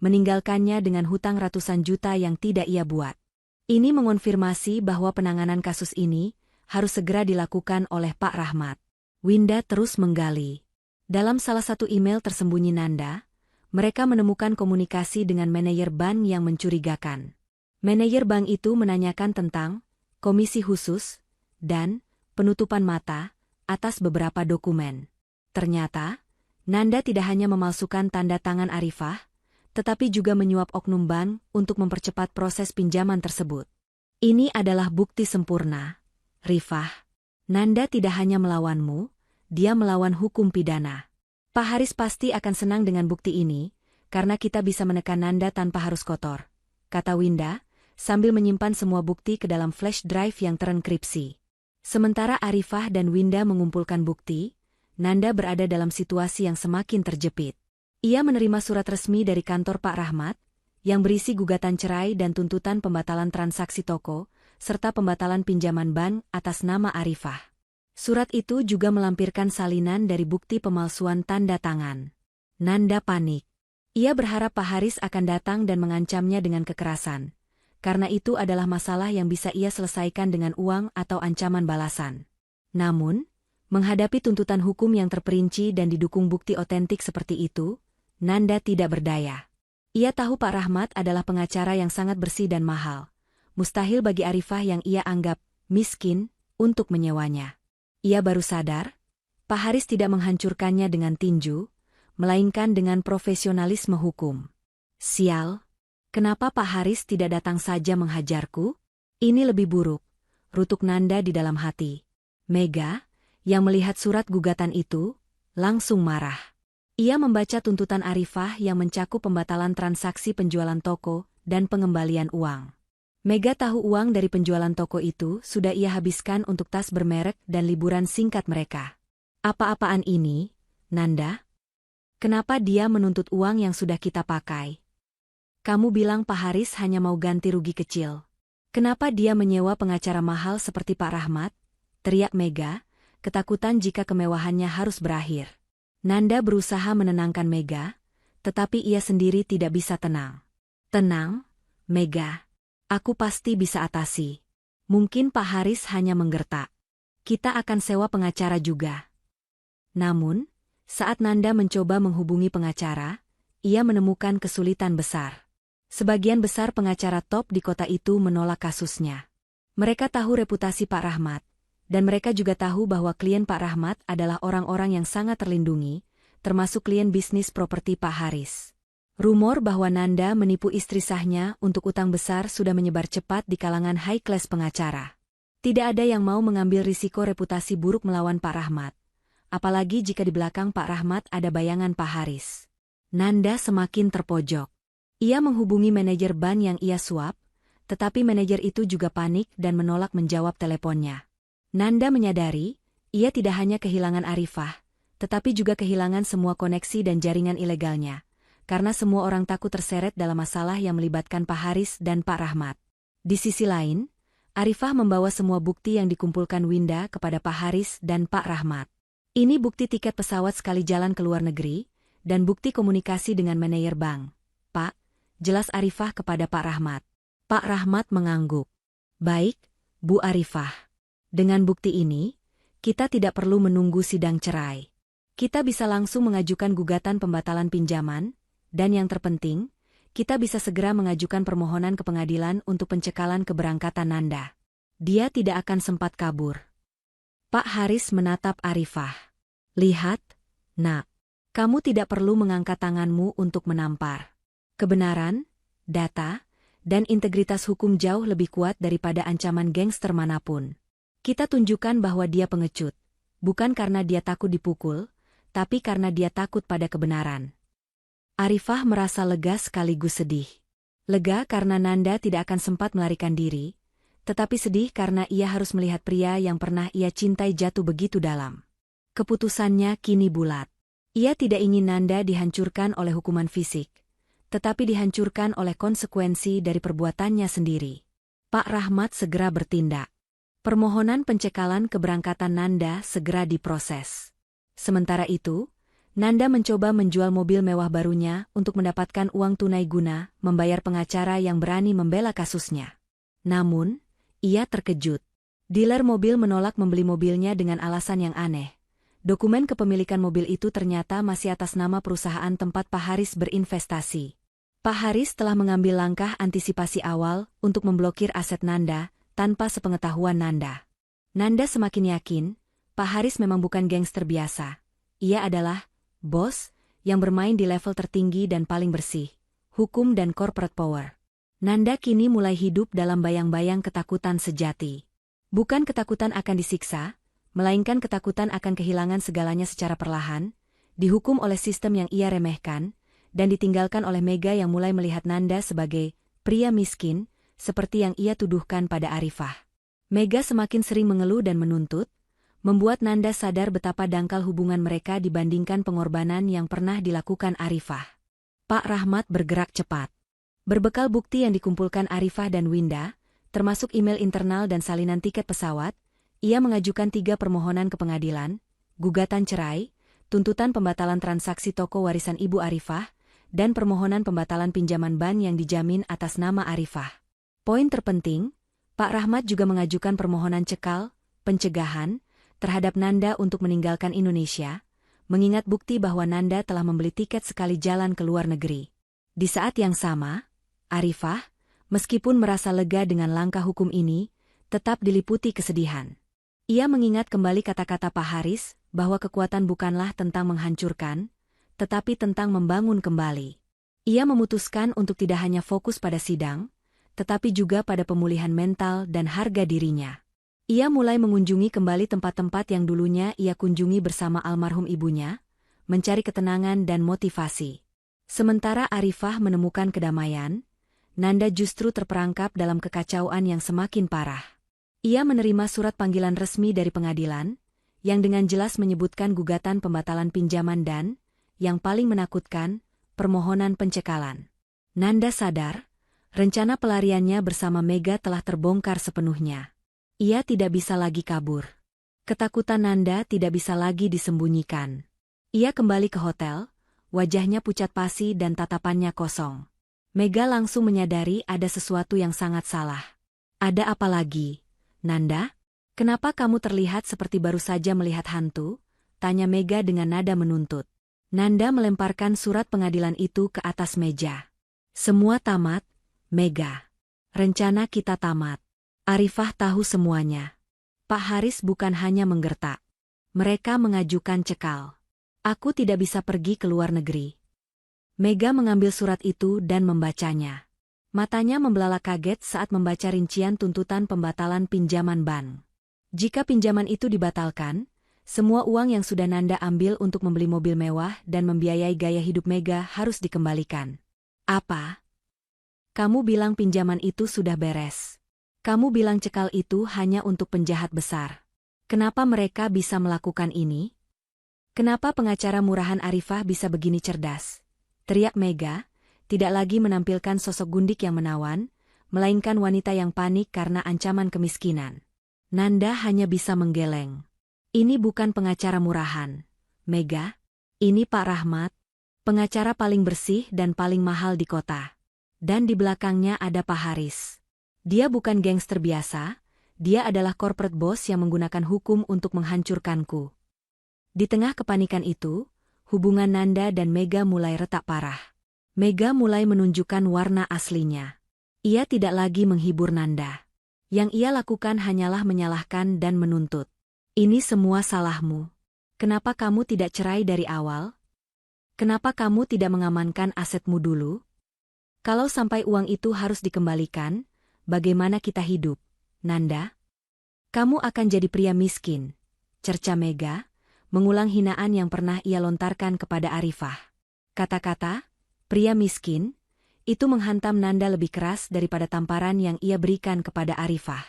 meninggalkannya dengan hutang ratusan juta yang tidak ia buat. Ini mengonfirmasi bahwa penanganan kasus ini harus segera dilakukan oleh Pak Rahmat. Winda terus menggali. Dalam salah satu email tersembunyi Nanda, mereka menemukan komunikasi dengan manajer bank yang mencurigakan. Manajer bank itu menanyakan tentang komisi khusus dan penutupan mata atas beberapa dokumen. Ternyata, Nanda tidak hanya memalsukan tanda tangan Arifah, tetapi juga menyuap oknum bank untuk mempercepat proses pinjaman tersebut. Ini adalah bukti sempurna, Rifah. Nanda tidak hanya melawanmu, dia melawan hukum pidana. Pak Haris pasti akan senang dengan bukti ini, karena kita bisa menekan Nanda tanpa harus kotor, kata Winda, sambil menyimpan semua bukti ke dalam flash drive yang terenkripsi. Sementara Arifah dan Winda mengumpulkan bukti, Nanda berada dalam situasi yang semakin terjepit. Ia menerima surat resmi dari kantor Pak Rahmat, yang berisi gugatan cerai dan tuntutan pembatalan transaksi toko, serta pembatalan pinjaman bank atas nama Arifah. Surat itu juga melampirkan salinan dari bukti pemalsuan tanda tangan. Nanda panik. Ia berharap Pak Haris akan datang dan mengancamnya dengan kekerasan, karena itu adalah masalah yang bisa ia selesaikan dengan uang atau ancaman balasan. Namun, menghadapi tuntutan hukum yang terperinci dan didukung bukti otentik seperti itu, Nanda tidak berdaya. Ia tahu Pak Rahmat adalah pengacara yang sangat bersih dan mahal. Mustahil bagi Arifah yang ia anggap miskin untuk menyewanya. Ia baru sadar, Pak Haris tidak menghancurkannya dengan tinju, melainkan dengan profesionalisme hukum. Sial, kenapa Pak Haris tidak datang saja menghajarku? Ini lebih buruk, rutuk Nanda di dalam hati. Mega, yang melihat surat gugatan itu, langsung marah. Ia membaca tuntutan Arifah yang mencakup pembatalan transaksi penjualan toko dan pengembalian uang. Mega tahu uang dari penjualan toko itu sudah ia habiskan untuk tas bermerek dan liburan singkat mereka. Apa-apaan ini, Nanda? Kenapa dia menuntut uang yang sudah kita pakai? Kamu bilang Pak Haris hanya mau ganti rugi kecil. Kenapa dia menyewa pengacara mahal seperti Pak Rahmat? Teriak Mega, ketakutan jika kemewahannya harus berakhir. Nanda berusaha menenangkan Mega, tetapi ia sendiri tidak bisa tenang. Tenang, Mega. Aku pasti bisa atasi. Mungkin Pak Haris hanya menggertak. Kita akan sewa pengacara juga. Namun, saat Nanda mencoba menghubungi pengacara, ia menemukan kesulitan besar. Sebagian besar pengacara top di kota itu menolak kasusnya. Mereka tahu reputasi Pak Rahmat, dan mereka juga tahu bahwa klien Pak Rahmat adalah orang-orang yang sangat terlindungi, termasuk klien bisnis properti Pak Haris. Rumor bahwa Nanda menipu istri sahnya untuk utang besar sudah menyebar cepat di kalangan high-class pengacara. Tidak ada yang mau mengambil risiko reputasi buruk melawan Pak Rahmat, apalagi jika di belakang Pak Rahmat ada bayangan Pak Haris. Nanda semakin terpojok. Ia menghubungi manajer bank yang ia suap, tetapi manajer itu juga panik dan menolak menjawab teleponnya. Nanda menyadari, ia tidak hanya kehilangan Arifah, tetapi juga kehilangan semua koneksi dan jaringan ilegalnya, karena semua orang takut terseret dalam masalah yang melibatkan Pak Haris dan Pak Rahmat. Di sisi lain, Arifah membawa semua bukti yang dikumpulkan Winda kepada Pak Haris dan Pak Rahmat. Ini bukti tiket pesawat sekali jalan ke luar negeri, dan bukti komunikasi dengan manajer bank. Pak, jelas Arifah kepada Pak Rahmat. Pak Rahmat mengangguk. Baik, Bu Arifah. Dengan bukti ini, kita tidak perlu menunggu sidang cerai. Kita bisa langsung mengajukan gugatan pembatalan pinjaman, dan yang terpenting, kita bisa segera mengajukan permohonan ke pengadilan untuk pencekalan keberangkatan Nanda. Dia tidak akan sempat kabur. Pak Haris menatap Arifah. Lihat, Nak, kamu tidak perlu mengangkat tanganmu untuk menampar. Kebenaran, data, dan integritas hukum jauh lebih kuat daripada ancaman gangster manapun. Kita tunjukkan bahwa dia pengecut, bukan karena dia takut dipukul, tapi karena dia takut pada kebenaran. Arifah merasa lega sekaligus sedih. Lega karena Nanda tidak akan sempat melarikan diri, tetapi sedih karena ia harus melihat pria yang pernah ia cintai jatuh begitu dalam. Keputusannya kini bulat. Ia tidak ingin Nanda dihancurkan oleh hukuman fisik, tetapi dihancurkan oleh konsekuensi dari perbuatannya sendiri. Pak Rahmat segera bertindak. Permohonan pencekalan keberangkatan Nanda segera diproses. Sementara itu, Nanda mencoba menjual mobil mewah barunya untuk mendapatkan uang tunai guna membayar pengacara yang berani membela kasusnya. Namun, ia terkejut. Dealer mobil menolak membeli mobilnya dengan alasan yang aneh. Dokumen kepemilikan mobil itu ternyata masih atas nama perusahaan tempat Pak Haris berinvestasi. Pak Haris telah mengambil langkah antisipasi awal untuk memblokir aset Nanda, tanpa sepengetahuan Nanda. Nanda semakin yakin, Pak Haris memang bukan gangster biasa. Ia adalah bos yang bermain di level tertinggi dan paling bersih, hukum dan corporate power. Nanda kini mulai hidup dalam bayang-bayang ketakutan sejati. Bukan ketakutan akan disiksa, melainkan ketakutan akan kehilangan segalanya secara perlahan, dihukum oleh sistem yang ia remehkan, dan ditinggalkan oleh Mega yang mulai melihat Nanda sebagai pria miskin, seperti yang ia tuduhkan pada Arifah. Mega semakin sering mengeluh dan menuntut, membuat Nanda sadar betapa dangkal hubungan mereka dibandingkan pengorbanan yang pernah dilakukan Arifah. Pak Rahmat bergerak cepat. Berbekal bukti yang dikumpulkan Arifah dan Winda, termasuk email internal dan salinan tiket pesawat, ia mengajukan 3 permohonan ke pengadilan, gugatan cerai, tuntutan pembatalan transaksi toko warisan Ibu Arifah, dan permohonan pembatalan pinjaman bank yang dijamin atas nama Arifah. Poin terpenting, Pak Rahmat juga mengajukan permohonan cekal, pencegahan, terhadap Nanda untuk meninggalkan Indonesia, mengingat bukti bahwa Nanda telah membeli tiket sekali jalan ke luar negeri. Di saat yang sama, Arifah, meskipun merasa lega dengan langkah hukum ini, tetap diliputi kesedihan. Ia mengingat kembali kata-kata Pak Haris, bahwa kekuatan bukanlah tentang menghancurkan, tetapi tentang membangun kembali. Ia memutuskan untuk tidak hanya fokus pada sidang, tetapi juga pada pemulihan mental dan harga dirinya. Ia mulai mengunjungi kembali tempat-tempat yang dulunya ia kunjungi bersama almarhum ibunya, mencari ketenangan dan motivasi. Sementara Arifah menemukan kedamaian, Nanda justru terperangkap dalam kekacauan yang semakin parah. Ia menerima surat panggilan resmi dari pengadilan, yang dengan jelas menyebutkan gugatan pembatalan pinjaman dan, yang paling menakutkan, permohonan pencekalan. Nanda sadar, rencana pelariannya bersama Mega telah terbongkar sepenuhnya. Ia tidak bisa lagi kabur. Ketakutan Nanda tidak bisa lagi disembunyikan. Ia kembali ke hotel, wajahnya pucat pasi dan tatapannya kosong. Mega langsung menyadari ada sesuatu yang sangat salah. Ada apa lagi, Nanda? Kenapa kamu terlihat seperti baru saja melihat hantu? Tanya Mega dengan nada menuntut. Nanda melemparkan surat pengadilan itu ke atas meja. Semua tamat, Mega. Rencana kita tamat. Arifah tahu semuanya. Pak Haris bukan hanya menggertak. Mereka mengajukan cekal. Aku tidak bisa pergi ke luar negeri. Mega mengambil surat itu dan membacanya. Matanya membelalak kaget saat membaca rincian tuntutan pembatalan pinjaman bank. Jika pinjaman itu dibatalkan, semua uang yang sudah Nanda ambil untuk membeli mobil mewah dan membiayai gaya hidup Mega harus dikembalikan. Apa? Kamu bilang pinjaman itu sudah beres. Kamu bilang cekal itu hanya untuk penjahat besar. Kenapa mereka bisa melakukan ini? Kenapa pengacara murahan Arifah bisa begini cerdas? Teriak Mega, tidak lagi menampilkan sosok gundik yang menawan, melainkan wanita yang panik karena ancaman kemiskinan. Nanda hanya bisa menggeleng. Ini bukan pengacara murahan, Mega. Ini Pak Rahmat, pengacara paling bersih dan paling mahal di kota. Dan di belakangnya ada Pak Haris. Dia bukan gangster biasa, dia adalah corporate boss yang menggunakan hukum untuk menghancurkanku. Di tengah kepanikan itu, hubungan Nanda dan Mega mulai retak parah. Mega mulai menunjukkan warna aslinya. Ia tidak lagi menghibur Nanda. Yang ia lakukan hanyalah menyalahkan dan menuntut. Ini semua salahmu. Kenapa kamu tidak cerai dari awal? Kenapa kamu tidak mengamankan asetmu dulu? Kalau sampai uang itu harus dikembalikan, bagaimana kita hidup, Nanda? Kamu akan jadi pria miskin, cerca Mega, mengulang hinaan yang pernah ia lontarkan kepada Arifah. Kata-kata, pria miskin, itu menghantam Nanda lebih keras daripada tamparan yang ia berikan kepada Arifah.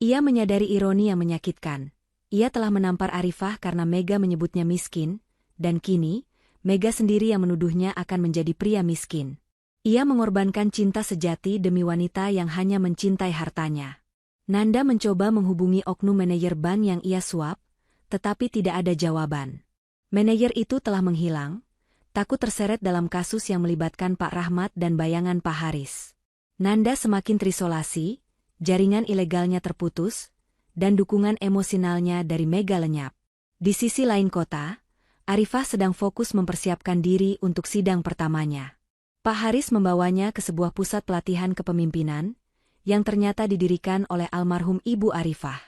Ia menyadari ironi yang menyakitkan. Ia telah menampar Arifah karena Mega menyebutnya miskin, dan kini, Mega sendiri yang menuduhnya akan menjadi pria miskin. Ia mengorbankan cinta sejati demi wanita yang hanya mencintai hartanya. Nanda mencoba menghubungi oknum manajer bank yang ia suap, tetapi tidak ada jawaban. Manajer itu telah menghilang, takut terseret dalam kasus yang melibatkan Pak Rahmat dan bayangan Pak Haris. Nanda semakin terisolasi, jaringan ilegalnya terputus, dan dukungan emosionalnya dari Mega lenyap. Di sisi lain kota, Arifah sedang fokus mempersiapkan diri untuk sidang pertamanya. Pak Haris membawanya ke sebuah pusat pelatihan kepemimpinan, yang ternyata didirikan oleh almarhum Ibu Arifah.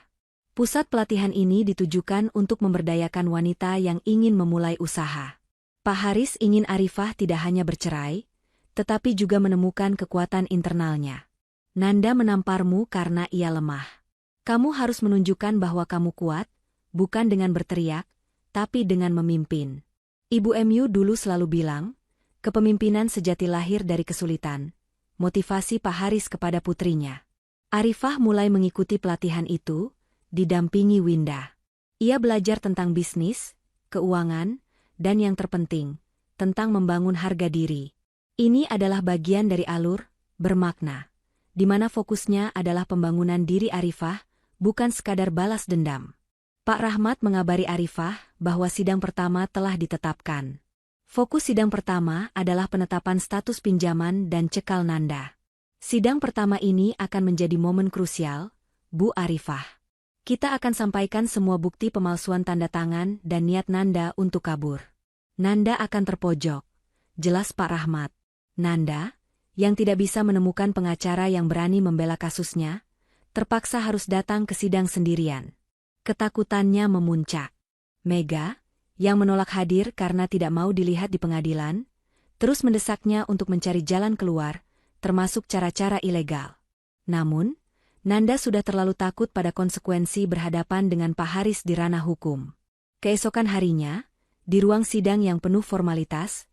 Pusat pelatihan ini ditujukan untuk memberdayakan wanita yang ingin memulai usaha. Pak Haris ingin Arifah tidak hanya bercerai, tetapi juga menemukan kekuatan internalnya. Nanda menamparmu karena ia lemah. Kamu harus menunjukkan bahwa kamu kuat, bukan dengan berteriak, tapi dengan memimpin. Ibu MU dulu selalu bilang, kepemimpinan sejati lahir dari kesulitan, motivasi Pak Haris kepada putrinya. Arifah mulai mengikuti pelatihan itu, didampingi Winda. Ia belajar tentang bisnis, keuangan, dan yang terpenting, tentang membangun harga diri. Ini adalah bagian dari alur bermakna, di mana fokusnya adalah pembangunan diri Arifah, bukan sekadar balas dendam. Pak Rahmat mengabari Arifah bahwa sidang pertama telah ditetapkan. Fokus sidang pertama adalah penetapan status pinjaman dan cekal Nanda. Sidang pertama ini akan menjadi momen krusial, Bu Arifah. Kita akan sampaikan semua bukti pemalsuan tanda tangan dan niat Nanda untuk kabur. Nanda akan terpojok, jelas Pak Rahmat. Nanda, yang tidak bisa menemukan pengacara yang berani membela kasusnya, terpaksa harus datang ke sidang sendirian. Ketakutannya memuncak. Mega, yang menolak hadir karena tidak mau dilihat di pengadilan, terus mendesaknya untuk mencari jalan keluar, termasuk cara-cara ilegal. Namun, Nanda sudah terlalu takut pada konsekuensi berhadapan dengan Pak Haris di ranah hukum. Keesokan harinya, di ruang sidang yang penuh formalitas,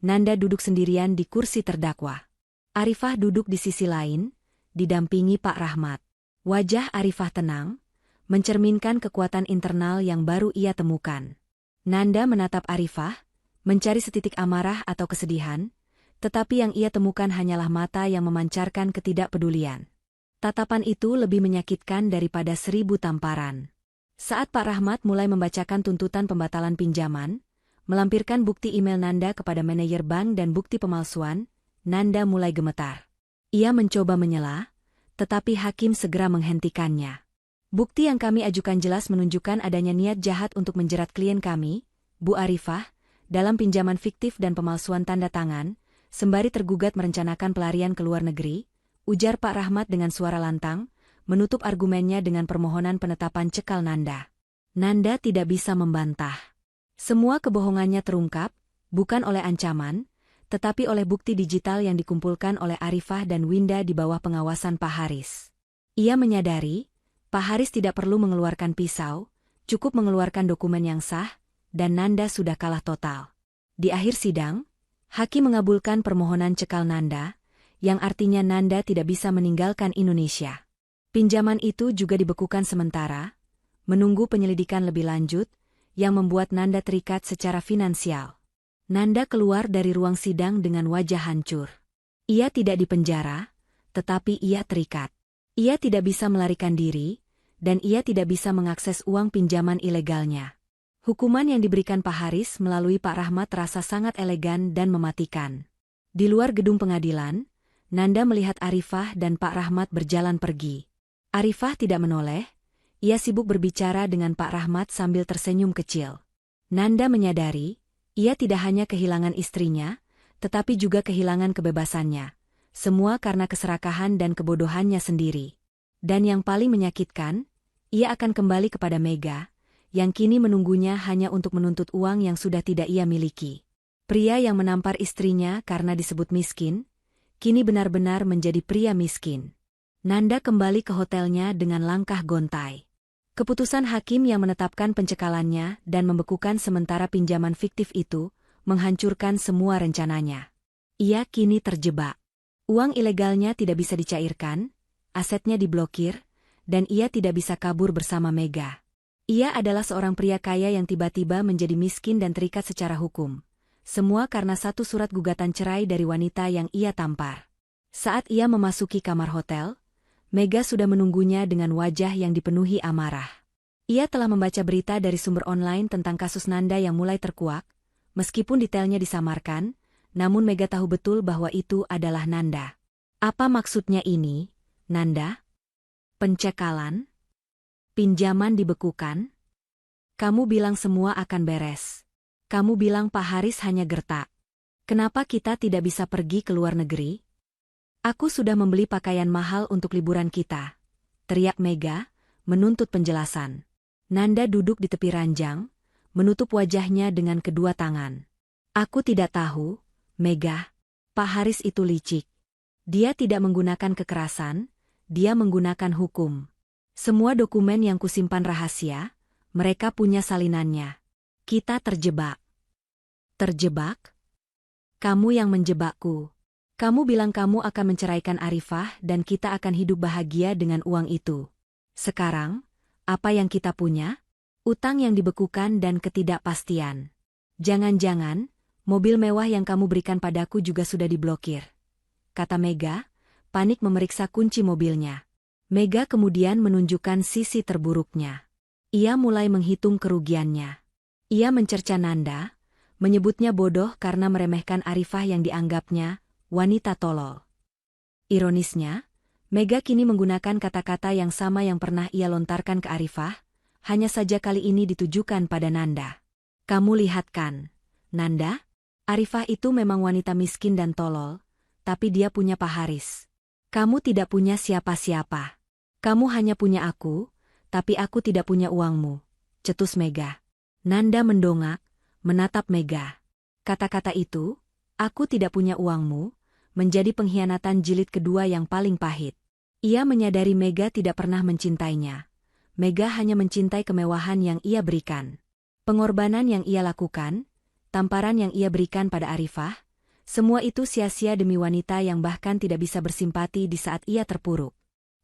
Nanda duduk sendirian di kursi terdakwa. Arifah duduk di sisi lain, didampingi Pak Rahmat. Wajah Arifah tenang, mencerminkan kekuatan internal yang baru ia temukan. Nanda menatap Arifah, mencari setitik amarah atau kesedihan, tetapi yang ia temukan hanyalah mata yang memancarkan ketidakpedulian. Tatapan itu lebih menyakitkan daripada 1000 tamparan. Saat Pak Rahmat mulai membacakan tuntutan pembatalan pinjaman, melampirkan bukti email Nanda kepada manajer bank dan bukti pemalsuan, Nanda mulai gemetar. Ia mencoba menyela, tetapi hakim segera menghentikannya. Bukti yang kami ajukan jelas menunjukkan adanya niat jahat untuk menjerat klien kami, Bu Arifah, dalam pinjaman fiktif dan pemalsuan tanda tangan, sembari tergugat merencanakan pelarian ke luar negeri, ujar Pak Rahmat dengan suara lantang, menutup argumennya dengan permohonan penetapan cekal Nanda. Nanda tidak bisa membantah. Semua kebohongannya terungkap, bukan oleh ancaman, tetapi oleh bukti digital yang dikumpulkan oleh Arifah dan Winda di bawah pengawasan Pak Haris. Ia menyadari, Pak Haris tidak perlu mengeluarkan pisau, cukup mengeluarkan dokumen yang sah, dan Nanda sudah kalah total. Di akhir sidang, hakim mengabulkan permohonan cekal Nanda, yang artinya Nanda tidak bisa meninggalkan Indonesia. Pinjaman itu juga dibekukan sementara, menunggu penyelidikan lebih lanjut, yang membuat Nanda terikat secara finansial. Nanda keluar dari ruang sidang dengan wajah hancur. Ia tidak dipenjara, tetapi ia terikat. Ia tidak bisa melarikan diri, dan ia tidak bisa mengakses uang pinjaman ilegalnya. Hukuman yang diberikan Pak Haris melalui Pak Rahmat terasa sangat elegan dan mematikan. Di luar gedung pengadilan, Nanda melihat Arifah dan Pak Rahmat berjalan pergi. Arifah tidak menoleh, ia sibuk berbicara dengan Pak Rahmat sambil tersenyum kecil. Nanda menyadari, ia tidak hanya kehilangan istrinya, tetapi juga kehilangan kebebasannya. Semua karena keserakahan dan kebodohannya sendiri. Dan yang paling menyakitkan, ia akan kembali kepada Mega, yang kini menunggunya hanya untuk menuntut uang yang sudah tidak ia miliki. Pria yang menampar istrinya karena disebut miskin, kini benar-benar menjadi pria miskin. Nanda kembali ke hotelnya dengan langkah gontai. Keputusan hakim yang menetapkan pencekalannya dan membekukan sementara pinjaman fiktif itu, menghancurkan semua rencananya. Ia kini terjebak. Uang ilegalnya tidak bisa dicairkan, asetnya diblokir, dan ia tidak bisa kabur bersama Mega. Ia adalah seorang pria kaya yang tiba-tiba menjadi miskin dan terikat secara hukum. Semua karena satu surat gugatan cerai dari wanita yang ia tampar. Saat ia memasuki kamar hotel, Mega sudah menunggunya dengan wajah yang dipenuhi amarah. Ia telah membaca berita dari sumber online tentang kasus Nanda yang mulai terkuak, meskipun detailnya disamarkan, namun Mega tahu betul bahwa itu adalah Nanda. Apa maksudnya ini, Nanda? Pencekalan? Pinjaman dibekukan? Kamu bilang semua akan beres. Kamu bilang Pak Haris hanya gertak. Kenapa kita tidak bisa pergi ke luar negeri? Aku sudah membeli pakaian mahal untuk liburan kita, teriak Mega, menuntut penjelasan. Nanda duduk di tepi ranjang, menutup wajahnya dengan kedua tangan. Aku tidak tahu, Mega. Pak Haris itu licik. Dia tidak menggunakan kekerasan, dia menggunakan hukum. Semua dokumen yang kusimpan rahasia, mereka punya salinannya. Kita terjebak. Terjebak? Kamu yang menjebakku. Kamu bilang kamu akan menceraikan Arifah dan kita akan hidup bahagia dengan uang itu. Sekarang, apa yang kita punya? Utang yang dibekukan dan ketidakpastian. Jangan-jangan, mobil mewah yang kamu berikan padaku juga sudah diblokir. Kata Mega, panik memeriksa kunci mobilnya. Mega kemudian menunjukkan sisi terburuknya. Ia mulai menghitung kerugiannya. Ia mencerca Nanda, menyebutnya bodoh karena meremehkan Arifah yang dianggapnya wanita tolol. Ironisnya, Mega kini menggunakan kata-kata yang sama yang pernah ia lontarkan ke Arifah, hanya saja kali ini ditujukan pada Nanda. Kamu lihat kan, Nanda? Arifah itu memang wanita miskin dan tolol, tapi dia punya Pak Haris. Kamu tidak punya siapa-siapa. Kamu hanya punya aku, tapi aku tidak punya uangmu, cetus Mega. Nanda mendongak, menatap Mega. Kata-kata itu, aku tidak punya uangmu, menjadi pengkhianatan jilid kedua yang paling pahit. Ia menyadari Mega tidak pernah mencintainya. Mega hanya mencintai kemewahan yang ia berikan. Pengorbanan yang ia lakukan, tamparan yang ia berikan pada Arifah, semua itu sia-sia demi wanita yang bahkan tidak bisa bersimpati di saat ia terpuruk.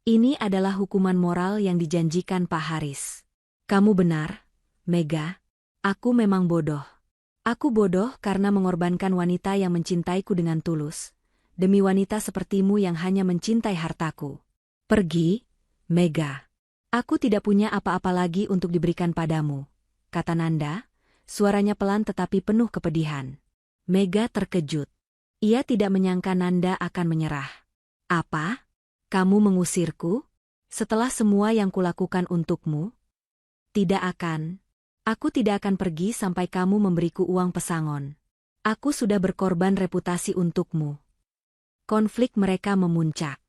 Ini adalah hukuman moral yang dijanjikan Pak Haris. Kamu benar, Mega. Aku memang bodoh. Aku bodoh karena mengorbankan wanita yang mencintaiku dengan tulus, demi wanita sepertimu yang hanya mencintai hartaku. Pergi, Mega. Aku tidak punya apa-apa lagi untuk diberikan padamu, kata Nanda, suaranya pelan tetapi penuh kepedihan. Mega terkejut. Ia tidak menyangka Nanda akan menyerah. Apa? Kamu mengusirku? Setelah semua yang kulakukan untukmu? Tidak akan. Aku tidak akan pergi sampai kamu memberiku uang pesangon. Aku sudah berkorban reputasi untukmu. Konflik mereka memuncak.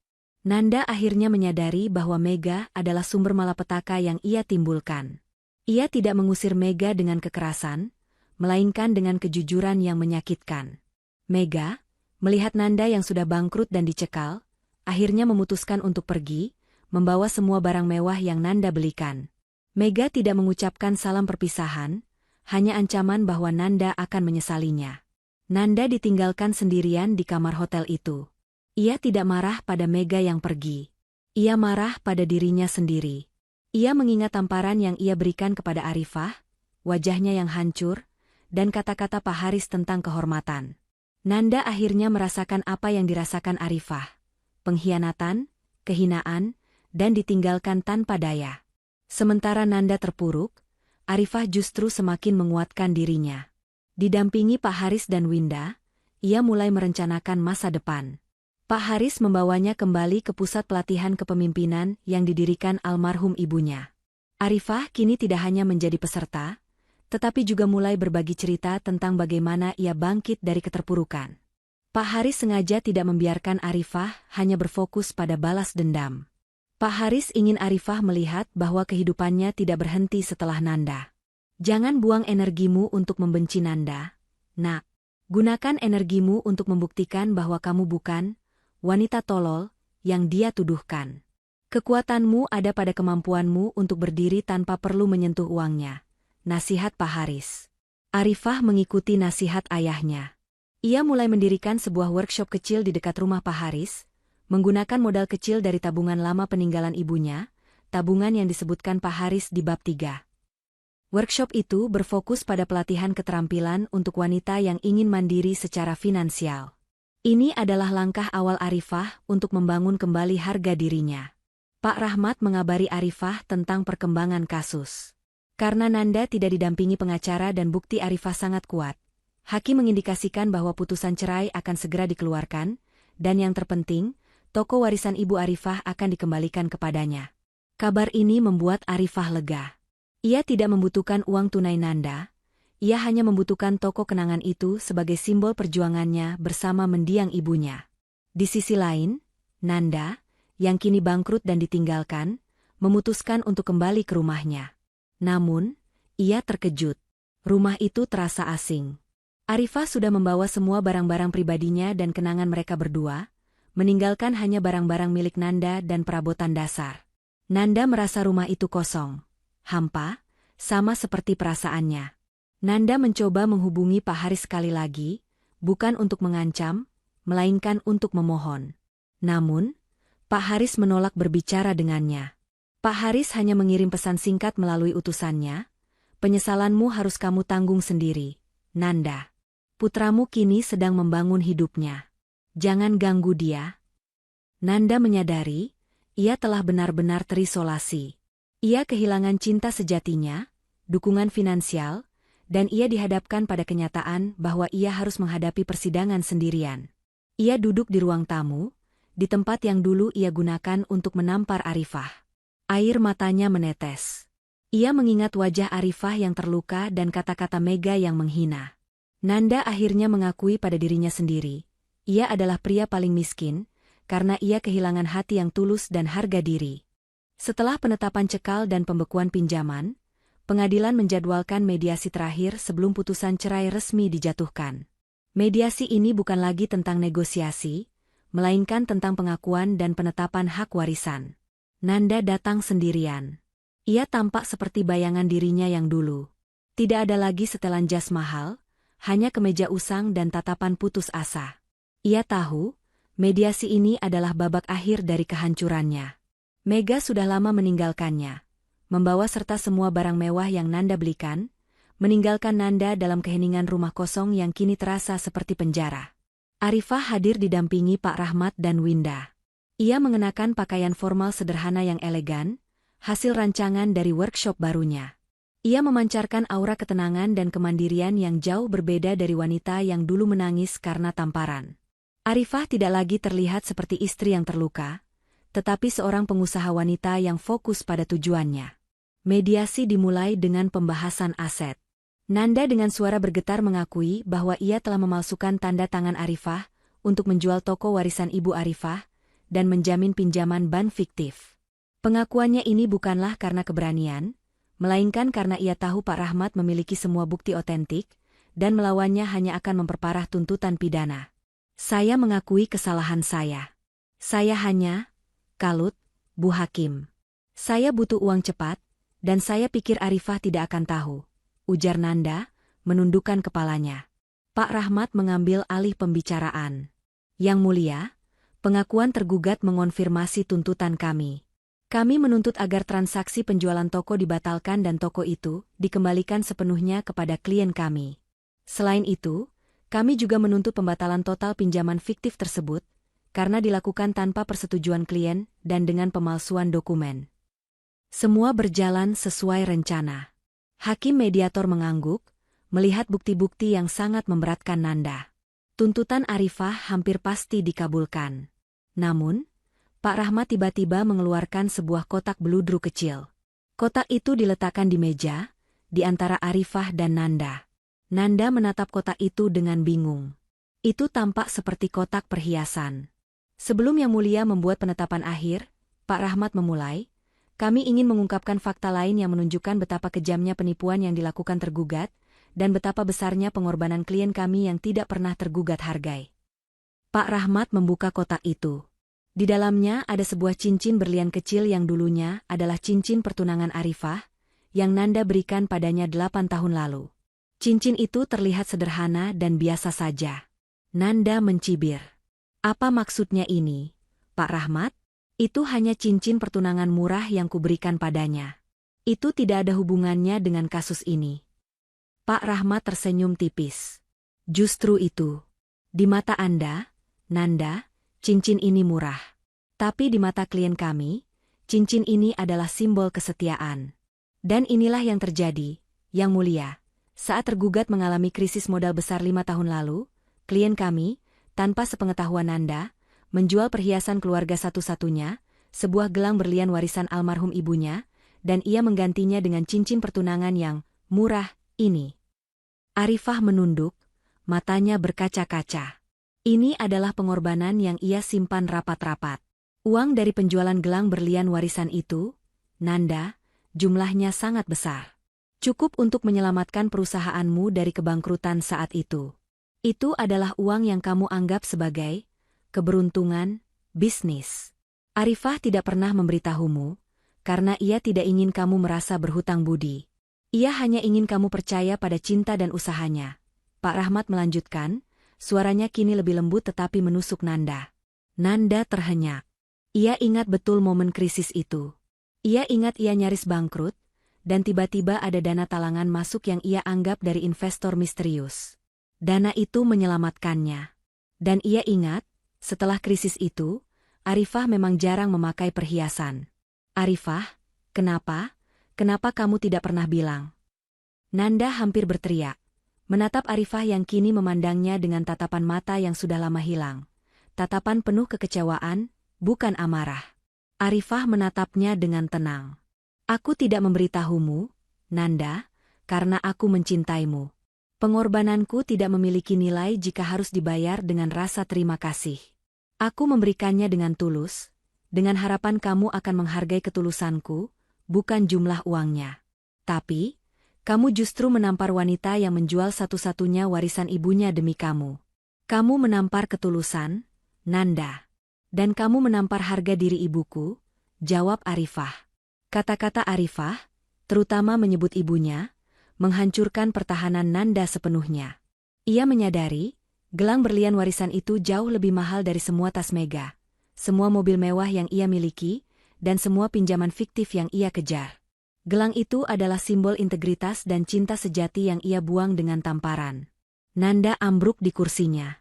Nanda akhirnya menyadari bahwa Mega adalah sumber malapetaka yang ia timbulkan. Ia tidak mengusir Mega dengan kekerasan, melainkan dengan kejujuran yang menyakitkan. Mega, melihat Nanda yang sudah bangkrut dan dicekal, akhirnya memutuskan untuk pergi, membawa semua barang mewah yang Nanda belikan. Mega tidak mengucapkan salam perpisahan, hanya ancaman bahwa Nanda akan menyesalinya. Nanda ditinggalkan sendirian di kamar hotel itu. Ia tidak marah pada Mega yang pergi. Ia marah pada dirinya sendiri. Ia mengingat tamparan yang ia berikan kepada Arifah, wajahnya yang hancur, dan kata-kata Pak Haris tentang kehormatan. Nanda akhirnya merasakan apa yang dirasakan Arifah. Pengkhianatan, kehinaan, dan ditinggalkan tanpa daya. Sementara Nanda terpuruk, Arifah justru semakin menguatkan dirinya. Didampingi Pak Haris dan Winda, ia mulai merencanakan masa depan. Pak Haris membawanya kembali ke pusat pelatihan kepemimpinan yang didirikan almarhum ibunya. Arifah kini tidak hanya menjadi peserta, tetapi juga mulai berbagi cerita tentang bagaimana ia bangkit dari keterpurukan. Pak Haris sengaja tidak membiarkan Arifah hanya berfokus pada balas dendam. Pak Haris ingin Arifah melihat bahwa kehidupannya tidak berhenti setelah Nanda. Jangan buang energimu untuk membenci Nanda, nak. Gunakan energimu untuk membuktikan bahwa kamu bukan wanita tolol yang dia tuduhkan. Kekuatanmu ada pada kemampuanmu untuk berdiri tanpa perlu menyentuh uangnya. Nasihat Pak Haris. Arifah mengikuti nasihat ayahnya. Ia mulai mendirikan sebuah workshop kecil di dekat rumah Pak Haris, menggunakan modal kecil dari tabungan lama peninggalan ibunya, tabungan yang disebutkan Pak Haris di bab 3. Workshop itu berfokus pada pelatihan keterampilan untuk wanita yang ingin mandiri secara finansial. Ini adalah langkah awal Arifah untuk membangun kembali harga dirinya. Pak Rahmat mengabari Arifah tentang perkembangan kasus. Karena Nanda tidak didampingi pengacara dan bukti Arifah sangat kuat, hakim mengindikasikan bahwa putusan cerai akan segera dikeluarkan, dan yang terpenting, toko warisan ibu Arifah akan dikembalikan kepadanya. Kabar ini membuat Arifah lega. Ia tidak membutuhkan uang tunai Nanda, ia hanya membutuhkan toko kenangan itu sebagai simbol perjuangannya bersama mendiang ibunya. Di sisi lain, Nanda, yang kini bangkrut dan ditinggalkan, memutuskan untuk kembali ke rumahnya. Namun, ia terkejut. Rumah itu terasa asing. Arifah sudah membawa semua barang-barang pribadinya dan kenangan mereka berdua, meninggalkan hanya barang-barang milik Nanda dan perabotan dasar. Nanda merasa rumah itu kosong, hampa, sama seperti perasaannya. Nanda mencoba menghubungi Pak Haris sekali lagi, bukan untuk mengancam, melainkan untuk memohon. Namun, Pak Haris menolak berbicara dengannya. Pak Haris hanya mengirim pesan singkat melalui utusannya, "Penyesalanmu harus kamu tanggung sendiri, Nanda. Putramu kini sedang membangun hidupnya. Jangan ganggu dia." Nanda menyadari, ia telah benar-benar terisolasi. Ia kehilangan cinta sejatinya, dukungan finansial, dan ia dihadapkan pada kenyataan bahwa ia harus menghadapi persidangan sendirian. Ia duduk di ruang tamu, di tempat yang dulu ia gunakan untuk menampar Arifah. Air matanya menetes. Ia mengingat wajah Arifah yang terluka dan kata-kata Mega yang menghina. Nanda akhirnya mengakui pada dirinya sendiri, ia adalah pria paling miskin, karena ia kehilangan hati yang tulus dan harga diri. Setelah penetapan cekal dan pembekuan pinjaman, pengadilan menjadwalkan mediasi terakhir sebelum putusan cerai resmi dijatuhkan. Mediasi ini bukan lagi tentang negosiasi, melainkan tentang pengakuan dan penetapan hak warisan. Nanda datang sendirian. Ia tampak seperti bayangan dirinya yang dulu. Tidak ada lagi setelan jas mahal, hanya kemeja usang dan tatapan putus asa. Ia tahu, mediasi ini adalah babak akhir dari kehancurannya. Mega sudah lama meninggalkannya, membawa serta semua barang mewah yang Nanda belikan, meninggalkan Nanda dalam keheningan rumah kosong yang kini terasa seperti penjara. Arifah hadir didampingi Pak Rahmat dan Winda. Ia mengenakan pakaian formal sederhana yang elegan, hasil rancangan dari workshop barunya. Ia memancarkan aura ketenangan dan kemandirian yang jauh berbeda dari wanita yang dulu menangis karena tamparan. Arifah tidak lagi terlihat seperti istri yang terluka, tetapi seorang pengusaha wanita yang fokus pada tujuannya. Mediasi dimulai dengan pembahasan aset. Nanda dengan suara bergetar mengakui bahwa ia telah memalsukan tanda tangan Arifah untuk menjual toko warisan Ibu Arifah dan menjamin pinjaman bank fiktif. Pengakuannya ini bukanlah karena keberanian, melainkan karena ia tahu Pak Rahmat memiliki semua bukti otentik, dan melawannya hanya akan memperparah tuntutan pidana. "Saya mengakui kesalahan saya. Saya hanya, kalut, Bu Hakim. Saya butuh uang cepat, dan saya pikir Arifah tidak akan tahu," ujar Nanda, menundukkan kepalanya. Pak Rahmat mengambil alih pembicaraan. "Yang mulia, pengakuan tergugat mengonfirmasi tuntutan kami. Kami menuntut agar transaksi penjualan toko dibatalkan dan toko itu dikembalikan sepenuhnya kepada klien kami. Selain itu, kami juga menuntut pembatalan total pinjaman fiktif tersebut, karena dilakukan tanpa persetujuan klien dan dengan pemalsuan dokumen." Semua berjalan sesuai rencana. Hakim mediator mengangguk, melihat bukti-bukti yang sangat memberatkan Nanda. Tuntutan Arifah hampir pasti dikabulkan. Namun, Pak Rahmat tiba-tiba mengeluarkan sebuah kotak beludru kecil. Kotak itu diletakkan di meja, di antara Arifah dan Nanda. Nanda menatap kotak itu dengan bingung. Itu tampak seperti kotak perhiasan. Sebelum Yang Mulia membuat penetapan akhir, Pak Rahmat memulai, "Kami ingin mengungkapkan fakta lain yang menunjukkan betapa kejamnya penipuan yang dilakukan tergugat, dan betapa besarnya pengorbanan klien kami yang tidak pernah tergugat hargai." Pak Rahmat membuka kotak itu. Di dalamnya ada sebuah cincin berlian kecil yang dulunya adalah cincin pertunangan Arifah, yang Nanda berikan padanya 8 tahun lalu. Cincin itu terlihat sederhana dan biasa saja. Nanda mencibir. "Apa maksudnya ini, Pak Rahmat? Itu hanya cincin pertunangan murah yang kuberikan padanya. Itu tidak ada hubungannya dengan kasus ini." Pak Rahmat tersenyum tipis. "Justru itu. Di mata Anda, Nanda, cincin ini murah. Tapi di mata klien kami, cincin ini adalah simbol kesetiaan. Dan inilah yang terjadi, Yang Mulia. Saat tergugat mengalami krisis modal besar 5 tahun lalu, klien kami, tanpa sepengetahuan Nanda, menjual perhiasan keluarga satu-satunya, sebuah gelang berlian warisan almarhum ibunya, dan ia menggantinya dengan cincin pertunangan yang murah ini." Arifah menunduk, matanya berkaca-kaca. Ini adalah pengorbanan yang ia simpan rapat-rapat. Uang dari penjualan gelang berlian warisan itu, Nanda, jumlahnya sangat besar. Cukup untuk menyelamatkan perusahaanmu dari kebangkrutan saat itu. Itu adalah uang yang kamu anggap sebagai keberuntungan bisnis. Arifah tidak pernah memberitahumu, karena ia tidak ingin kamu merasa berhutang budi. Ia hanya ingin kamu percaya pada cinta dan usahanya. Pak Rahmat melanjutkan, suaranya kini lebih lembut tetapi menusuk Nanda. Nanda terhenyak. Ia ingat betul momen krisis itu. Ia ingat ia nyaris bangkrut, dan tiba-tiba ada dana talangan masuk yang ia anggap dari investor misterius. Dana itu menyelamatkannya. Dan ia ingat, setelah krisis itu, Arifah memang jarang memakai perhiasan. Arifah, kenapa? Kenapa kamu tidak pernah bilang? Nanda hampir berteriak, menatap Arifah yang kini memandangnya dengan tatapan mata yang sudah lama hilang. Tatapan penuh kekecewaan, bukan amarah. Arifah menatapnya dengan tenang. Aku tidak memberitahumu, Nanda, karena aku mencintaimu. Pengorbananku tidak memiliki nilai jika harus dibayar dengan rasa terima kasih. Aku memberikannya dengan tulus, dengan harapan kamu akan menghargai ketulusanku, bukan jumlah uangnya. Tapi, kamu justru menampar wanita yang menjual satu-satunya warisan ibunya demi kamu. Kamu menampar ketulusan, Nanda. Dan kamu menampar harga diri ibuku, jawab Arifah. Kata-kata Arifah, terutama menyebut ibunya, menghancurkan pertahanan Nanda sepenuhnya. Ia menyadari, gelang berlian warisan itu jauh lebih mahal dari semua tas mega, semua mobil mewah yang ia miliki, dan semua pinjaman fiktif yang ia kejar. Gelang itu adalah simbol integritas dan cinta sejati yang ia buang dengan tamparan. Nanda ambruk di kursinya.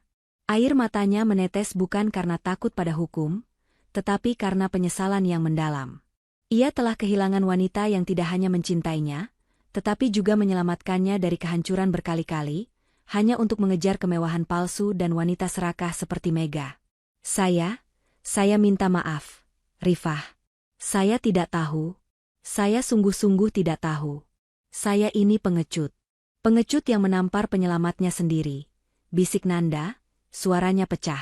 Air matanya menetes bukan karena takut pada hukum, tetapi karena penyesalan yang mendalam. Ia telah kehilangan wanita yang tidak hanya mencintainya, tetapi juga menyelamatkannya dari kehancuran berkali-kali, hanya untuk mengejar kemewahan palsu dan wanita serakah seperti Mega. Saya minta maaf, Rifah. Saya tidak tahu. Saya sungguh-sungguh tidak tahu. Saya ini pengecut. Pengecut yang menampar penyelamatnya sendiri. Bisik Nanda. Suaranya pecah.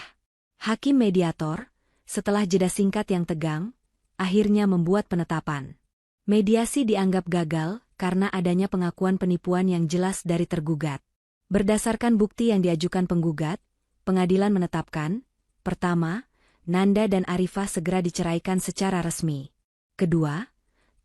Hakim mediator, setelah jeda singkat yang tegang, akhirnya membuat penetapan. Mediasi dianggap gagal karena adanya pengakuan penipuan yang jelas dari tergugat. Berdasarkan bukti yang diajukan penggugat, pengadilan menetapkan, pertama, Nanda dan Arifah segera diceraikan secara resmi. Kedua,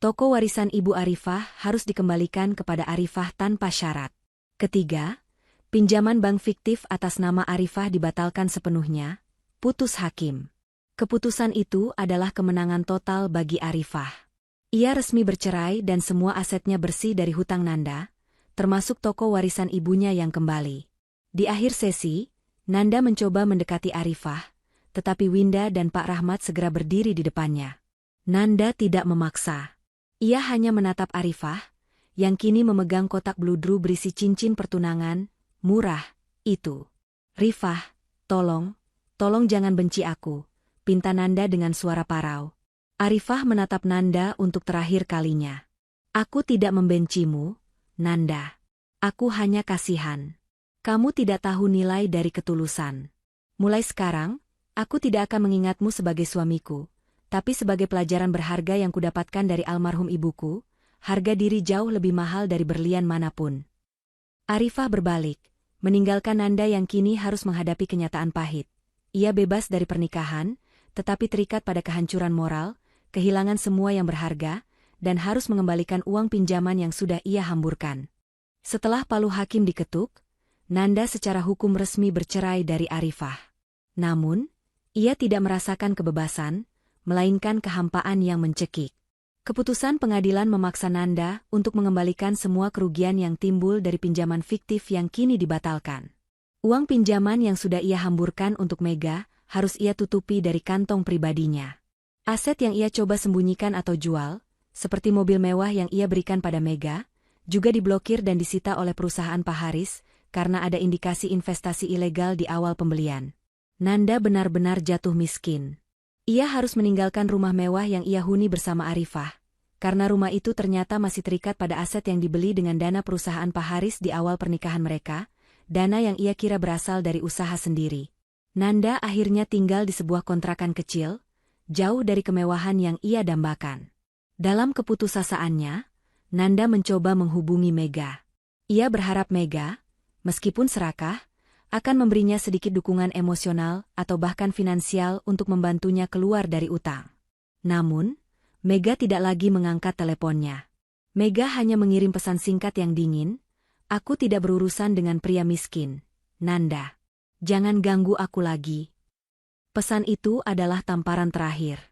toko warisan Ibu Arifah harus dikembalikan kepada Arifah tanpa syarat. Ketiga, pinjaman bank fiktif atas nama Arifah dibatalkan sepenuhnya, putus hakim. Keputusan itu adalah kemenangan total bagi Arifah. Ia resmi bercerai dan semua asetnya bersih dari hutang Nanda, termasuk toko warisan ibunya yang kembali. Di akhir sesi, Nanda mencoba mendekati Arifah, tetapi Winda dan Pak Rahmat segera berdiri di depannya. Nanda tidak memaksa. Ia hanya menatap Arifah, yang kini memegang kotak bludru berisi cincin pertunangan, murah, itu. Rifah, tolong jangan benci aku, pinta Nanda dengan suara parau. Arifah menatap Nanda untuk terakhir kalinya. Aku tidak membencimu, Nanda. Aku hanya kasihan. Kamu tidak tahu nilai dari ketulusan. Mulai sekarang, aku tidak akan mengingatmu sebagai suamiku, tapi sebagai pelajaran berharga yang kudapatkan dari almarhum ibuku, harga diri jauh lebih mahal dari berlian manapun. Arifah berbalik, meninggalkan Nanda yang kini harus menghadapi kenyataan pahit. Ia bebas dari pernikahan, tetapi terikat pada kehancuran moral, kehilangan semua yang berharga, dan harus mengembalikan uang pinjaman yang sudah ia hamburkan. Setelah palu hakim diketuk, Nanda secara hukum resmi bercerai dari Arifah. Namun, ia tidak merasakan kebebasan, melainkan kehampaan yang mencekik. Keputusan pengadilan memaksa Nanda untuk mengembalikan semua kerugian yang timbul dari pinjaman fiktif yang kini dibatalkan. Uang pinjaman yang sudah ia hamburkan untuk Mega harus ia tutupi dari kantong pribadinya. Aset yang ia coba sembunyikan atau jual, seperti mobil mewah yang ia berikan pada Mega, juga diblokir dan disita oleh perusahaan Pak Haris karena ada indikasi investasi ilegal di awal pembelian. Nanda benar-benar jatuh miskin. Ia harus meninggalkan rumah mewah yang ia huni bersama Arifah, karena rumah itu ternyata masih terikat pada aset yang dibeli dengan dana perusahaan Pak Haris di awal pernikahan mereka, dana yang ia kira berasal dari usaha sendiri. Nanda akhirnya tinggal di sebuah kontrakan kecil, jauh dari kemewahan yang ia dambakan. Dalam keputusasaannya, Nanda mencoba menghubungi Mega. Ia berharap Mega, meskipun serakah, akan memberinya sedikit dukungan emosional atau bahkan finansial untuk membantunya keluar dari utang. Namun, Mega tidak lagi mengangkat teleponnya. Mega hanya mengirim pesan singkat yang dingin, "Aku tidak berurusan dengan pria miskin, Nanda." Jangan ganggu aku lagi. Pesan itu adalah tamparan terakhir.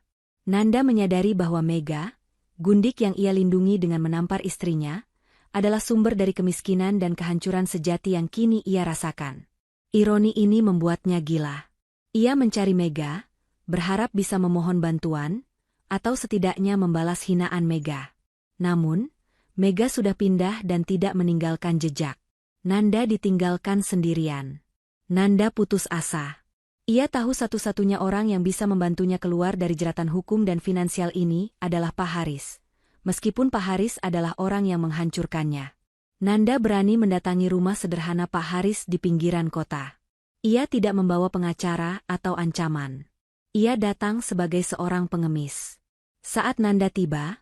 Nanda menyadari bahwa Mega, gundik yang ia lindungi dengan menampar istrinya, adalah sumber dari kemiskinan dan kehancuran sejati yang kini ia rasakan. Ironi ini membuatnya gila. Ia mencari Mega, berharap bisa memohon bantuan, atau setidaknya membalas hinaan Mega. Namun, Mega sudah pindah dan tidak meninggalkan jejak. Nanda ditinggalkan sendirian. Nanda putus asa. Ia tahu satu-satunya orang yang bisa membantunya keluar dari jeratan hukum dan finansial ini adalah Pak Haris. Meskipun Pak Haris adalah orang yang menghancurkannya. Nanda berani mendatangi rumah sederhana Pak Haris di pinggiran kota. Ia tidak membawa pengacara atau ancaman. Ia datang sebagai seorang pengemis. Saat Nanda tiba,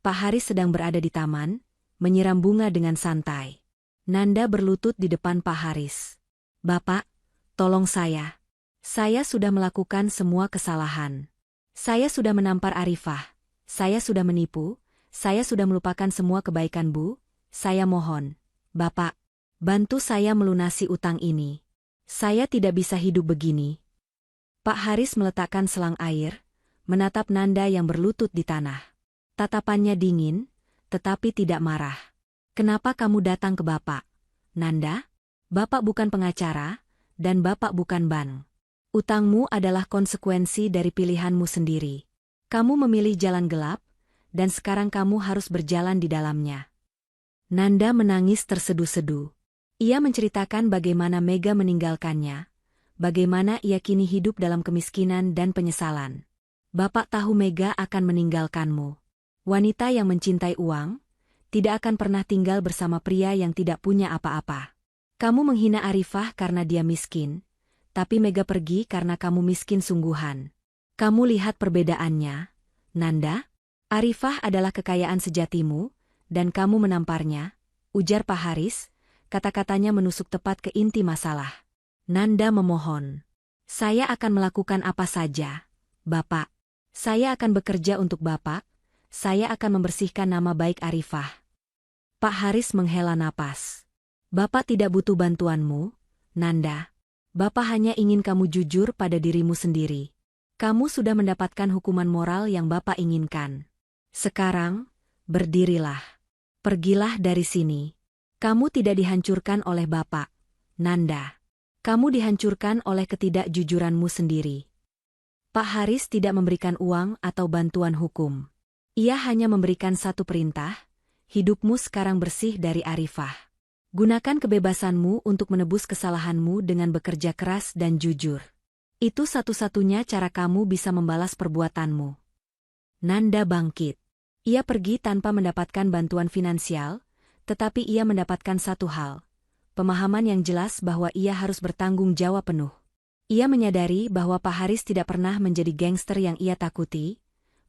Pak Haris sedang berada di taman, menyiram bunga dengan santai. Nanda berlutut di depan Pak Haris. "Bapak, tolong saya. Saya sudah melakukan semua kesalahan. Saya sudah menampar Arifah. Saya sudah menipu. Saya sudah melupakan semua kebaikan Bu. Saya mohon, Bapak, bantu saya melunasi utang ini. Saya tidak bisa hidup begini." Pak Haris meletakkan selang air, menatap Nanda yang berlutut di tanah. Tatapannya dingin, tetapi tidak marah. "Kenapa kamu datang ke Bapak, Nanda? Bapak bukan pengacara, dan Bapak bukan bank. Utangmu adalah konsekuensi dari pilihanmu sendiri. Kamu memilih jalan gelap, dan sekarang kamu harus berjalan di dalamnya." Nanda menangis terseduh-seduh. Ia menceritakan bagaimana Mega meninggalkannya, bagaimana ia kini hidup dalam kemiskinan dan penyesalan. "Bapak tahu Mega akan meninggalkanmu. Wanita yang mencintai uang, tidak akan pernah tinggal bersama pria yang tidak punya apa-apa. Kamu menghina Arifah karena dia miskin, tapi Mega pergi karena kamu miskin sungguhan. Kamu lihat perbedaannya, Nanda? Arifah adalah kekayaan sejatimu, dan kamu menamparnya," ujar Pak Haris, kata-katanya menusuk tepat ke inti masalah. Nanda memohon. "Saya akan melakukan apa saja, Bapak. Saya akan bekerja untuk Bapak, saya akan membersihkan nama baik Arifah." Pak Haris menghela napas. "Bapak tidak butuh bantuanmu, Nanda. Bapak hanya ingin kamu jujur pada dirimu sendiri. Kamu sudah mendapatkan hukuman moral yang Bapak inginkan. Sekarang, berdirilah. Pergilah dari sini. Kamu tidak dihancurkan oleh Bapak, Nanda. Kamu dihancurkan oleh ketidakjujuranmu sendiri." Pak Haris tidak memberikan uang atau bantuan hukum. Ia hanya memberikan satu perintah, "Hidupmu sekarang bersih dari Arifah. Gunakan kebebasanmu untuk menebus kesalahanmu dengan bekerja keras dan jujur. Itu satu-satunya cara kamu bisa membalas perbuatanmu." Nanda bangkit. Ia pergi tanpa mendapatkan bantuan finansial, tetapi ia mendapatkan satu hal, pemahaman yang jelas bahwa ia harus bertanggung jawab penuh. Ia menyadari bahwa Pak Haris tidak pernah menjadi gangster yang ia takuti,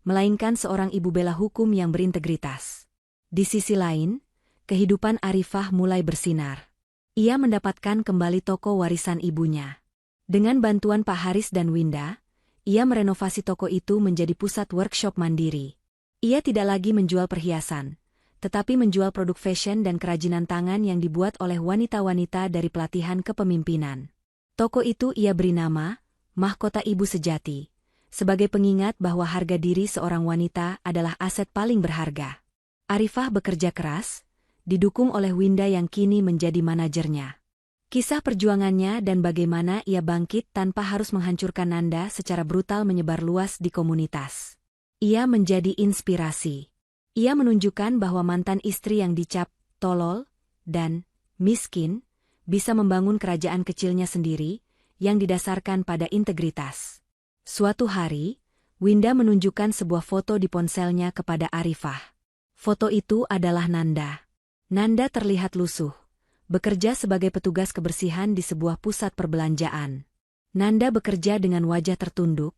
melainkan seorang ibu bela hukum yang berintegritas. Di sisi lain, kehidupan Arifah mulai bersinar. Ia mendapatkan kembali toko warisan ibunya. Dengan bantuan Pak Haris dan Winda, ia merenovasi toko itu menjadi pusat workshop mandiri. Ia tidak lagi menjual perhiasan, tetapi menjual produk fashion dan kerajinan tangan yang dibuat oleh wanita-wanita dari pelatihan kepemimpinan. Toko itu ia beri nama, Mahkota Ibu Sejati, sebagai pengingat bahwa harga diri seorang wanita adalah aset paling berharga. Arifah bekerja keras, didukung oleh Winda yang kini menjadi manajernya. Kisah perjuangannya dan bagaimana ia bangkit tanpa harus menghancurkan Nanda secara brutal menyebar luas di komunitas. Ia menjadi inspirasi. Ia menunjukkan bahwa mantan istri yang dicap tolol dan miskin bisa membangun kerajaan kecilnya sendiri yang didasarkan pada integritas. Suatu hari, Winda menunjukkan sebuah foto di ponselnya kepada Arifah. Foto itu adalah Nanda. Nanda terlihat lusuh, bekerja sebagai petugas kebersihan di sebuah pusat perbelanjaan. Nanda bekerja dengan wajah tertunduk,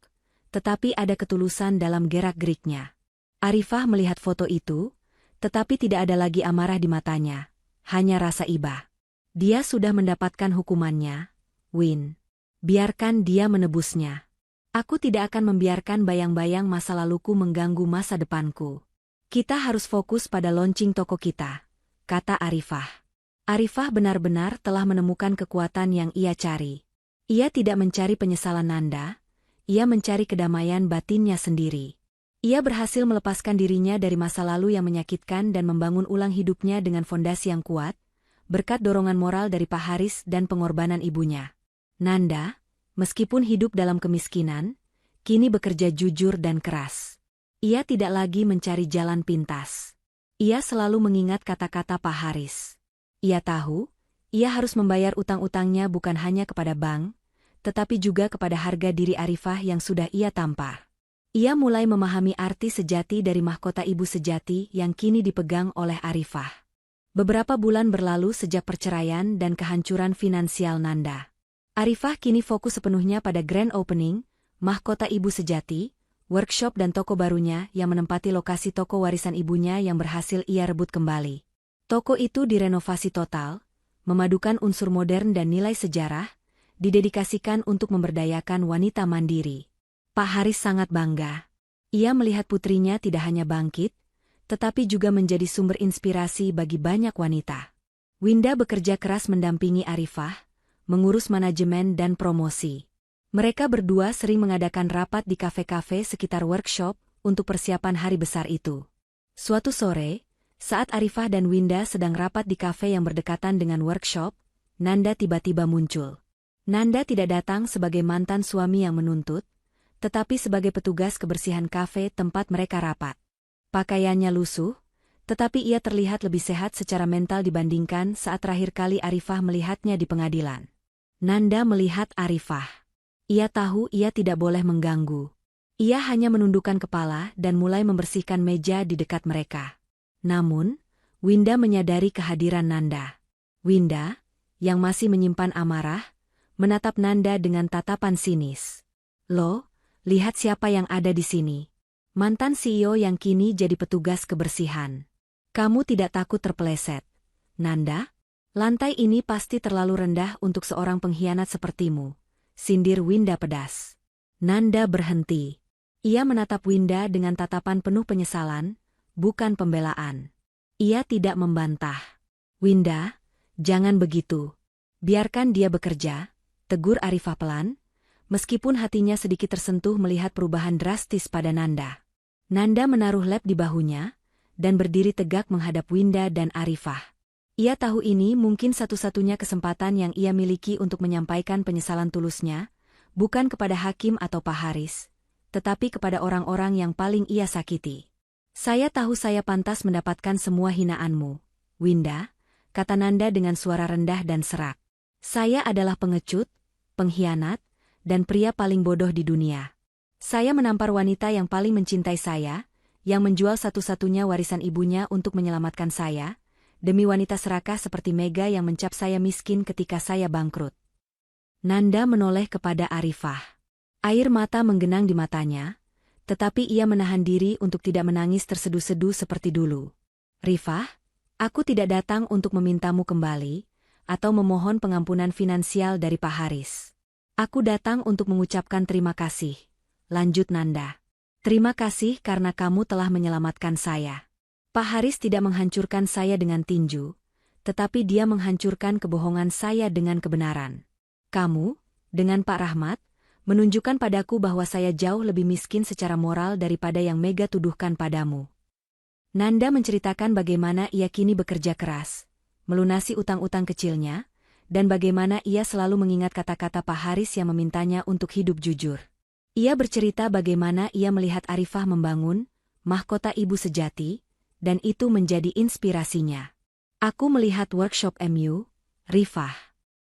tetapi ada ketulusan dalam gerak-geriknya. Arifah melihat foto itu, tetapi tidak ada lagi amarah di matanya, hanya rasa iba. Dia sudah mendapatkan hukumannya, Win. Biarkan dia menebusnya. Aku tidak akan membiarkan bayang-bayang masa laluku mengganggu masa depanku. Kita harus fokus pada launching toko kita, kata Arifah. Arifah benar-benar telah menemukan kekuatan yang ia cari. Ia tidak mencari penyesalan Nanda, ia mencari kedamaian batinnya sendiri. Ia berhasil melepaskan dirinya dari masa lalu yang menyakitkan dan membangun ulang hidupnya dengan fondasi yang kuat, berkat dorongan moral dari Pak Haris dan pengorbanan ibunya. Nanda, meskipun hidup dalam kemiskinan, kini bekerja jujur dan keras. Ia tidak lagi mencari jalan pintas. Ia selalu mengingat kata-kata Pak Haris. Ia tahu, ia harus membayar utang-utangnya bukan hanya kepada bank, tetapi juga kepada harga diri Arifah yang sudah ia tampar. Ia mulai memahami arti sejati dari mahkota ibu sejati yang kini dipegang oleh Arifah. Beberapa bulan berlalu sejak perceraian dan kehancuran finansial Nanda. Arifah kini fokus sepenuhnya pada grand opening, mahkota ibu sejati, workshop dan toko barunya yang menempati lokasi toko warisan ibunya yang berhasil ia rebut kembali. Toko itu direnovasi total, memadukan unsur modern dan nilai sejarah, didedikasikan untuk memberdayakan wanita mandiri. Pak Haris sangat bangga. Ia melihat putrinya tidak hanya bangkit, tetapi juga menjadi sumber inspirasi bagi banyak wanita. Winda bekerja keras mendampingi Arifah, mengurus manajemen dan promosi. Mereka berdua sering mengadakan rapat di kafe-kafe sekitar workshop untuk persiapan hari besar itu. Suatu sore, saat Arifah dan Winda sedang rapat di kafe yang berdekatan dengan workshop, Nanda tiba-tiba muncul. Nanda tidak datang sebagai mantan suami yang menuntut, tetapi sebagai petugas kebersihan kafe tempat mereka rapat. Pakaiannya lusuh, tetapi ia terlihat lebih sehat secara mental dibandingkan saat terakhir kali Arifah melihatnya di pengadilan. Nanda melihat Arifah. Ia tahu ia tidak boleh mengganggu. Ia hanya menundukkan kepala dan mulai membersihkan meja di dekat mereka. Namun, Winda menyadari kehadiran Nanda. Winda, yang masih menyimpan amarah, menatap Nanda dengan tatapan sinis. "Loh, lihat siapa yang ada di sini. Mantan CEO yang kini jadi petugas kebersihan. Kamu tidak takut terpeleset, Nanda? Lantai ini pasti terlalu rendah untuk seorang pengkhianat sepertimu," sindir Winda pedas. Nanda berhenti. Ia menatap Winda dengan tatapan penuh penyesalan, bukan pembelaan. Ia tidak membantah. "Winda, jangan begitu. Biarkan dia bekerja," tegur Arifah pelan, meskipun hatinya sedikit tersentuh melihat perubahan drastis pada Nanda. Nanda menaruh lap di bahunya, dan berdiri tegak menghadap Winda dan Arifah. Ia tahu ini mungkin satu-satunya kesempatan yang ia miliki untuk menyampaikan penyesalan tulusnya, bukan kepada hakim atau Pak Haris, tetapi kepada orang-orang yang paling ia sakiti. "Saya tahu saya pantas mendapatkan semua hinaanmu, Winda," kata Nanda dengan suara rendah dan serak. "Saya adalah pengecut, pengkhianat, dan pria paling bodoh di dunia. Saya menampar wanita yang paling mencintai saya, yang menjual satu-satunya warisan ibunya untuk menyelamatkan saya, demi wanita serakah seperti Mega yang mencap saya miskin ketika saya bangkrut." Nanda menoleh kepada Arifah. Air mata menggenang di matanya, tetapi ia menahan diri untuk tidak menangis terseduh-seduh seperti dulu. "Rifah, aku tidak datang untuk memintamu kembali, atau memohon pengampunan finansial dari Pak Haris. Aku datang untuk mengucapkan terima kasih," lanjut Nanda. "Terima kasih karena kamu telah menyelamatkan saya. Pak Haris tidak menghancurkan saya dengan tinju, tetapi dia menghancurkan kebohongan saya dengan kebenaran. Kamu, dengan Pak Rahmat, menunjukkan padaku bahwa saya jauh lebih miskin secara moral daripada yang Mega tuduhkan padamu." Nanda menceritakan bagaimana ia kini bekerja keras, melunasi utang-utang kecilnya, dan bagaimana ia selalu mengingat kata-kata Pak Haris yang memintanya untuk hidup jujur. Ia bercerita bagaimana ia melihat Arifah membangun mahkota ibu sejati, dan itu menjadi inspirasinya. "Aku melihat workshop MU, Rifah.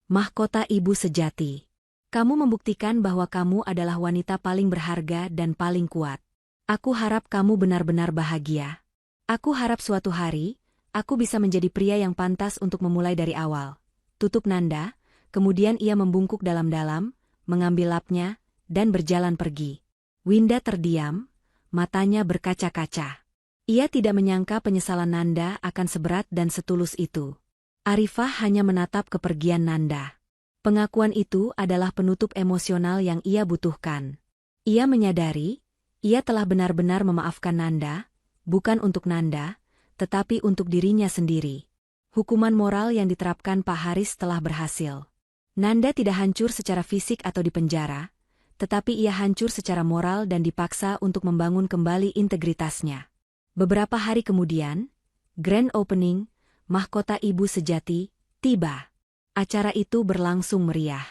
Mahkota ibu sejati. Kamu membuktikan bahwa kamu adalah wanita paling berharga dan paling kuat. Aku harap kamu benar-benar bahagia. Aku harap suatu hari, aku bisa menjadi pria yang pantas untuk memulai dari awal," tutup Nanda, kemudian ia membungkuk dalam-dalam, mengambil lapnya, dan berjalan pergi. Winda terdiam, matanya berkaca-kaca. Ia tidak menyangka penyesalan Nanda akan seberat dan setulus itu. Arifah hanya menatap kepergian Nanda. Pengakuan itu adalah penutup emosional yang ia butuhkan. Ia menyadari, ia telah benar-benar memaafkan Nanda, bukan untuk Nanda, tetapi untuk dirinya sendiri. Hukuman moral yang diterapkan Pak Haris telah berhasil. Nanda tidak hancur secara fisik atau dipenjara, tetapi ia hancur secara moral dan dipaksa untuk membangun kembali integritasnya. Beberapa hari kemudian, Grand Opening, Mahkota Ibu Sejati, tiba. Acara itu berlangsung meriah.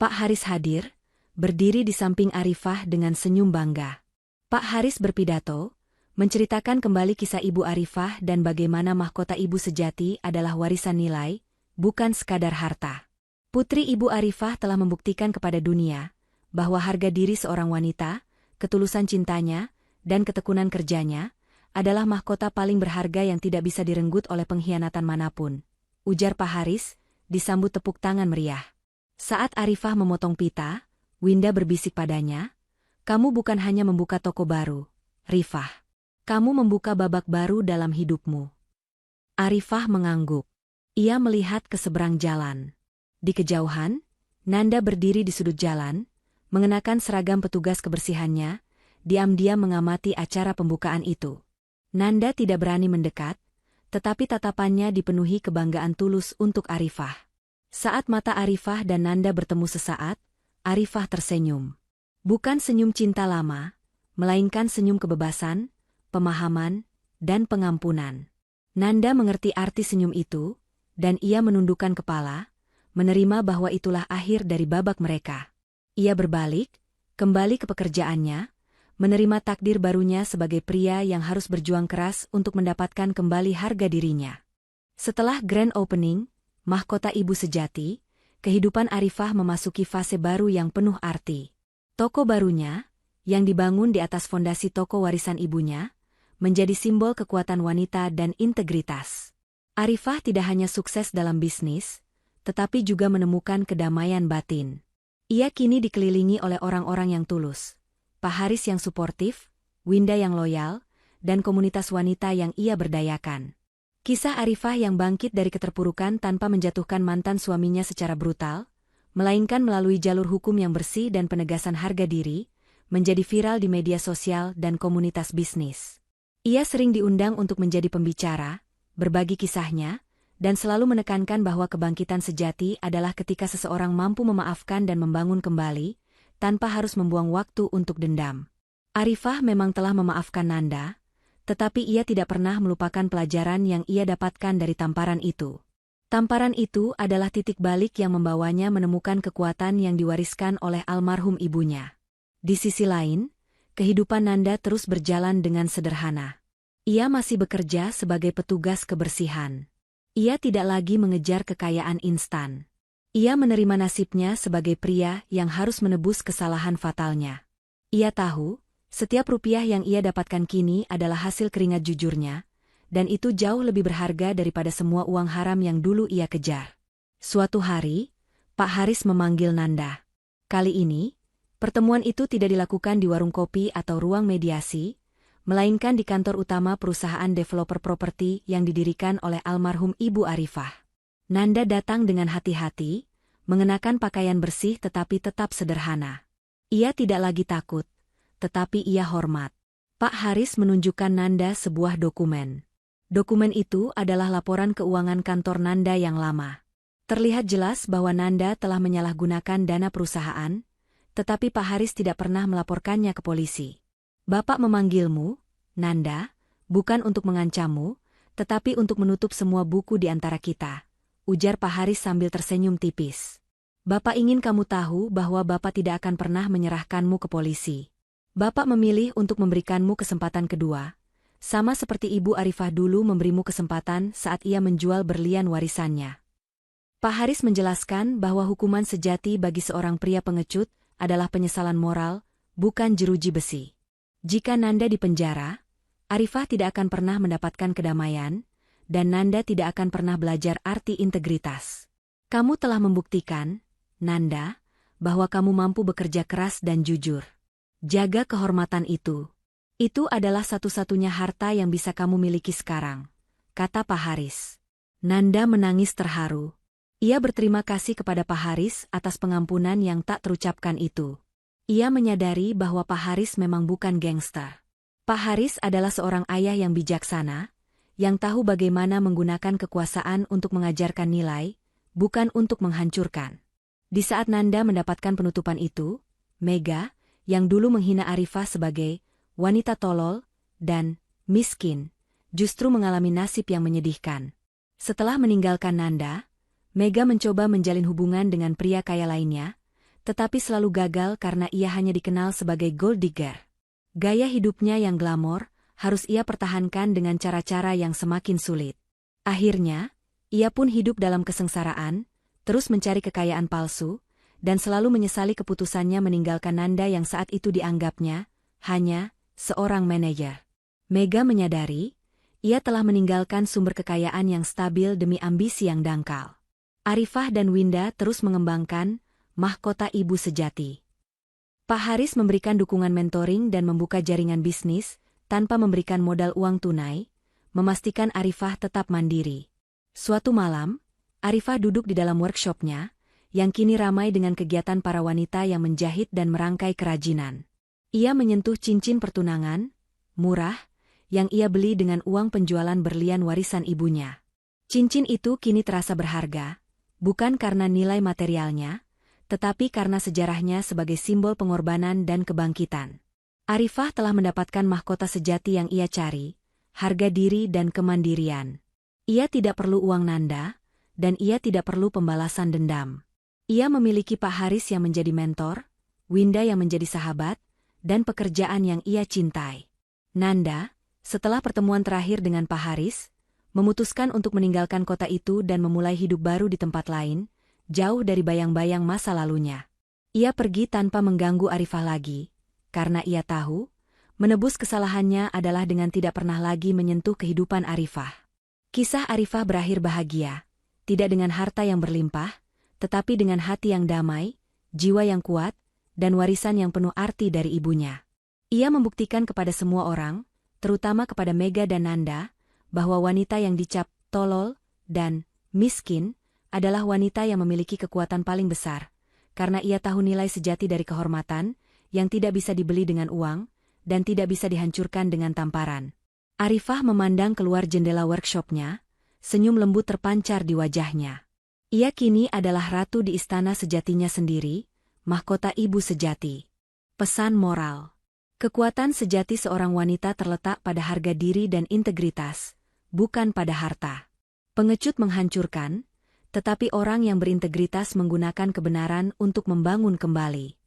Pak Haris hadir, berdiri di samping Arifah dengan senyum bangga. Pak Haris berpidato, menceritakan kembali kisah Ibu Arifah dan bagaimana mahkota Ibu Sejati adalah warisan nilai, bukan sekadar harta. Putri Ibu Arifah telah membuktikan kepada dunia bahwa harga diri seorang wanita, ketulusan cintanya, dan ketekunan kerjanya adalah mahkota paling berharga yang tidak bisa direnggut oleh pengkhianatan manapun. Ujar Pak Haris, disambut tepuk tangan meriah. Saat Arifah memotong pita, Winda berbisik padanya, "Kamu bukan hanya membuka toko baru, Rifah. Kamu membuka babak baru dalam hidupmu." Arifah mengangguk. Ia melihat ke seberang jalan. Di kejauhan, Nanda berdiri di sudut jalan, mengenakan seragam petugas kebersihannya, diam-diam mengamati acara pembukaan itu. Nanda tidak berani mendekat, tetapi tatapannya dipenuhi kebanggaan tulus untuk Arifah. Saat mata Arifah dan Nanda bertemu sesaat, Arifah tersenyum. Bukan senyum cinta lama, melainkan senyum kebebasan, pemahaman, dan pengampunan. Nanda mengerti arti senyum itu, dan ia menundukkan kepala, menerima bahwa itulah akhir dari babak mereka. Ia berbalik, kembali ke pekerjaannya, menerima takdir barunya sebagai pria yang harus berjuang keras untuk mendapatkan kembali harga dirinya. Setelah Grand Opening, Mahkota Ibu Sejati, kehidupan Arifah memasuki fase baru yang penuh arti. Toko barunya, yang dibangun di atas fondasi toko warisan ibunya, menjadi simbol kekuatan wanita dan integritas. Arifah tidak hanya sukses dalam bisnis, tetapi juga menemukan kedamaian batin. Ia kini dikelilingi oleh orang-orang yang tulus. Pak Haris yang suportif, Winda yang loyal, dan komunitas wanita yang ia berdayakan. Kisah Arifah yang bangkit dari keterpurukan tanpa menjatuhkan mantan suaminya secara brutal, melainkan melalui jalur hukum yang bersih dan penegasan harga diri, menjadi viral di media sosial dan komunitas bisnis. Ia sering diundang untuk menjadi pembicara, berbagi kisahnya, dan selalu menekankan bahwa kebangkitan sejati adalah ketika seseorang mampu memaafkan dan membangun kembali, tanpa harus membuang waktu untuk dendam. Arifah memang telah memaafkan Nanda, tetapi ia tidak pernah melupakan pelajaran yang ia dapatkan dari tamparan itu. Tamparan itu adalah titik balik yang membawanya menemukan kekuatan yang diwariskan oleh almarhum ibunya. Di sisi lain, kehidupan Nanda terus berjalan dengan sederhana. Ia masih bekerja sebagai petugas kebersihan. Ia tidak lagi mengejar kekayaan instan. Ia menerima nasibnya sebagai pria yang harus menebus kesalahan fatalnya. Ia tahu, setiap rupiah yang ia dapatkan kini adalah hasil keringat jujurnya, dan itu jauh lebih berharga daripada semua uang haram yang dulu ia kejar. Suatu hari, Pak Haris memanggil Nanda. Kali ini, pertemuan itu tidak dilakukan di warung kopi atau ruang mediasi, melainkan di kantor utama perusahaan developer properti yang didirikan oleh almarhum Ibu Arifah. Nanda datang dengan hati-hati, mengenakan pakaian bersih tetapi tetap sederhana. Ia tidak lagi takut, tetapi ia hormat. Pak Haris menunjukkan Nanda sebuah dokumen. Dokumen itu adalah laporan keuangan kantor Nanda yang lama. Terlihat jelas bahwa Nanda telah menyalahgunakan dana perusahaan, tetapi Pak Haris tidak pernah melaporkannya ke polisi. "Bapak memanggilmu, Nanda, bukan untuk mengancammu, tetapi untuk menutup semua buku di antara kita," ujar Pak Haris sambil tersenyum tipis. "Bapak ingin kamu tahu bahwa Bapak tidak akan pernah menyerahkanmu ke polisi. Bapak memilih untuk memberikanmu kesempatan kedua, sama seperti Ibu Arifah dulu memberimu kesempatan saat ia menjual berlian warisannya." Pak Haris menjelaskan bahwa hukuman sejati bagi seorang pria pengecut adalah penyesalan moral, bukan jeruji besi. Jika Nanda dipenjara, Arifah tidak akan pernah mendapatkan kedamaian, dan Nanda tidak akan pernah belajar arti integritas. "Kamu telah membuktikan, Nanda, bahwa kamu mampu bekerja keras dan jujur. Jaga kehormatan itu. Itu adalah satu-satunya harta yang bisa kamu miliki sekarang," kata Pak Haris. Nanda menangis terharu. Ia berterima kasih kepada Pak Haris atas pengampunan yang tak terucapkan itu. Ia menyadari bahwa Pak Haris memang bukan gangster. Pak Haris adalah seorang ayah yang bijaksana, yang tahu bagaimana menggunakan kekuasaan untuk mengajarkan nilai, bukan untuk menghancurkan. Di saat Nanda mendapatkan penutupan itu, Mega, yang dulu menghina Arifah sebagai wanita tolol dan miskin, justru mengalami nasib yang menyedihkan. Setelah meninggalkan Nanda, Mega mencoba menjalin hubungan dengan pria kaya lainnya, tetapi selalu gagal karena ia hanya dikenal sebagai gold digger. Gaya hidupnya yang glamor harus ia pertahankan dengan cara-cara yang semakin sulit. Akhirnya, ia pun hidup dalam kesengsaraan, terus mencari kekayaan palsu, dan selalu menyesali keputusannya meninggalkan Nanda yang saat itu dianggapnya hanya seorang manajer. Mega menyadari, ia telah meninggalkan sumber kekayaan yang stabil demi ambisi yang dangkal. Arifah dan Winda terus mengembangkan mahkota ibu sejati. Pak Haris memberikan dukungan mentoring dan membuka jaringan bisnis, tanpa memberikan modal uang tunai, memastikan Arifah tetap mandiri. Suatu malam, Arifah duduk di dalam workshopnya, yang kini ramai dengan kegiatan para wanita yang menjahit dan merangkai kerajinan. Ia menyentuh cincin pertunangan, murah, yang ia beli dengan uang penjualan berlian warisan ibunya. Cincin itu kini terasa berharga, bukan karena nilai materialnya, tetapi karena sejarahnya sebagai simbol pengorbanan dan kebangkitan. Arifah telah mendapatkan mahkota sejati yang ia cari, harga diri dan kemandirian. Ia tidak perlu uang Nanda, dan ia tidak perlu pembalasan dendam. Ia memiliki Pak Haris yang menjadi mentor, Winda yang menjadi sahabat, dan pekerjaan yang ia cintai. Nanda, setelah pertemuan terakhir dengan Pak Haris, memutuskan untuk meninggalkan kota itu dan memulai hidup baru di tempat lain, jauh dari bayang-bayang masa lalunya. Ia pergi tanpa mengganggu Arifah lagi, karena ia tahu, menebus kesalahannya adalah dengan tidak pernah lagi menyentuh kehidupan Arifah. Kisah Arifah berakhir bahagia, tidak dengan harta yang berlimpah, tetapi dengan hati yang damai, jiwa yang kuat, dan warisan yang penuh arti dari ibunya. Ia membuktikan kepada semua orang, terutama kepada Mega dan Nanda, bahwa wanita yang dicap tolol dan miskin adalah wanita yang memiliki kekuatan paling besar, karena ia tahu nilai sejati dari kehormatan, yang tidak bisa dibeli dengan uang, dan tidak bisa dihancurkan dengan tamparan. Arifah memandang keluar jendela workshopnya, senyum lembut terpancar di wajahnya. Ia kini adalah ratu di istana sejatinya sendiri, mahkota ibu sejati. Pesan moral. Kekuatan sejati seorang wanita terletak pada harga diri dan integritas, bukan pada harta. Pengecut menghancurkan, tetapi orang yang berintegritas menggunakan kebenaran untuk membangun kembali.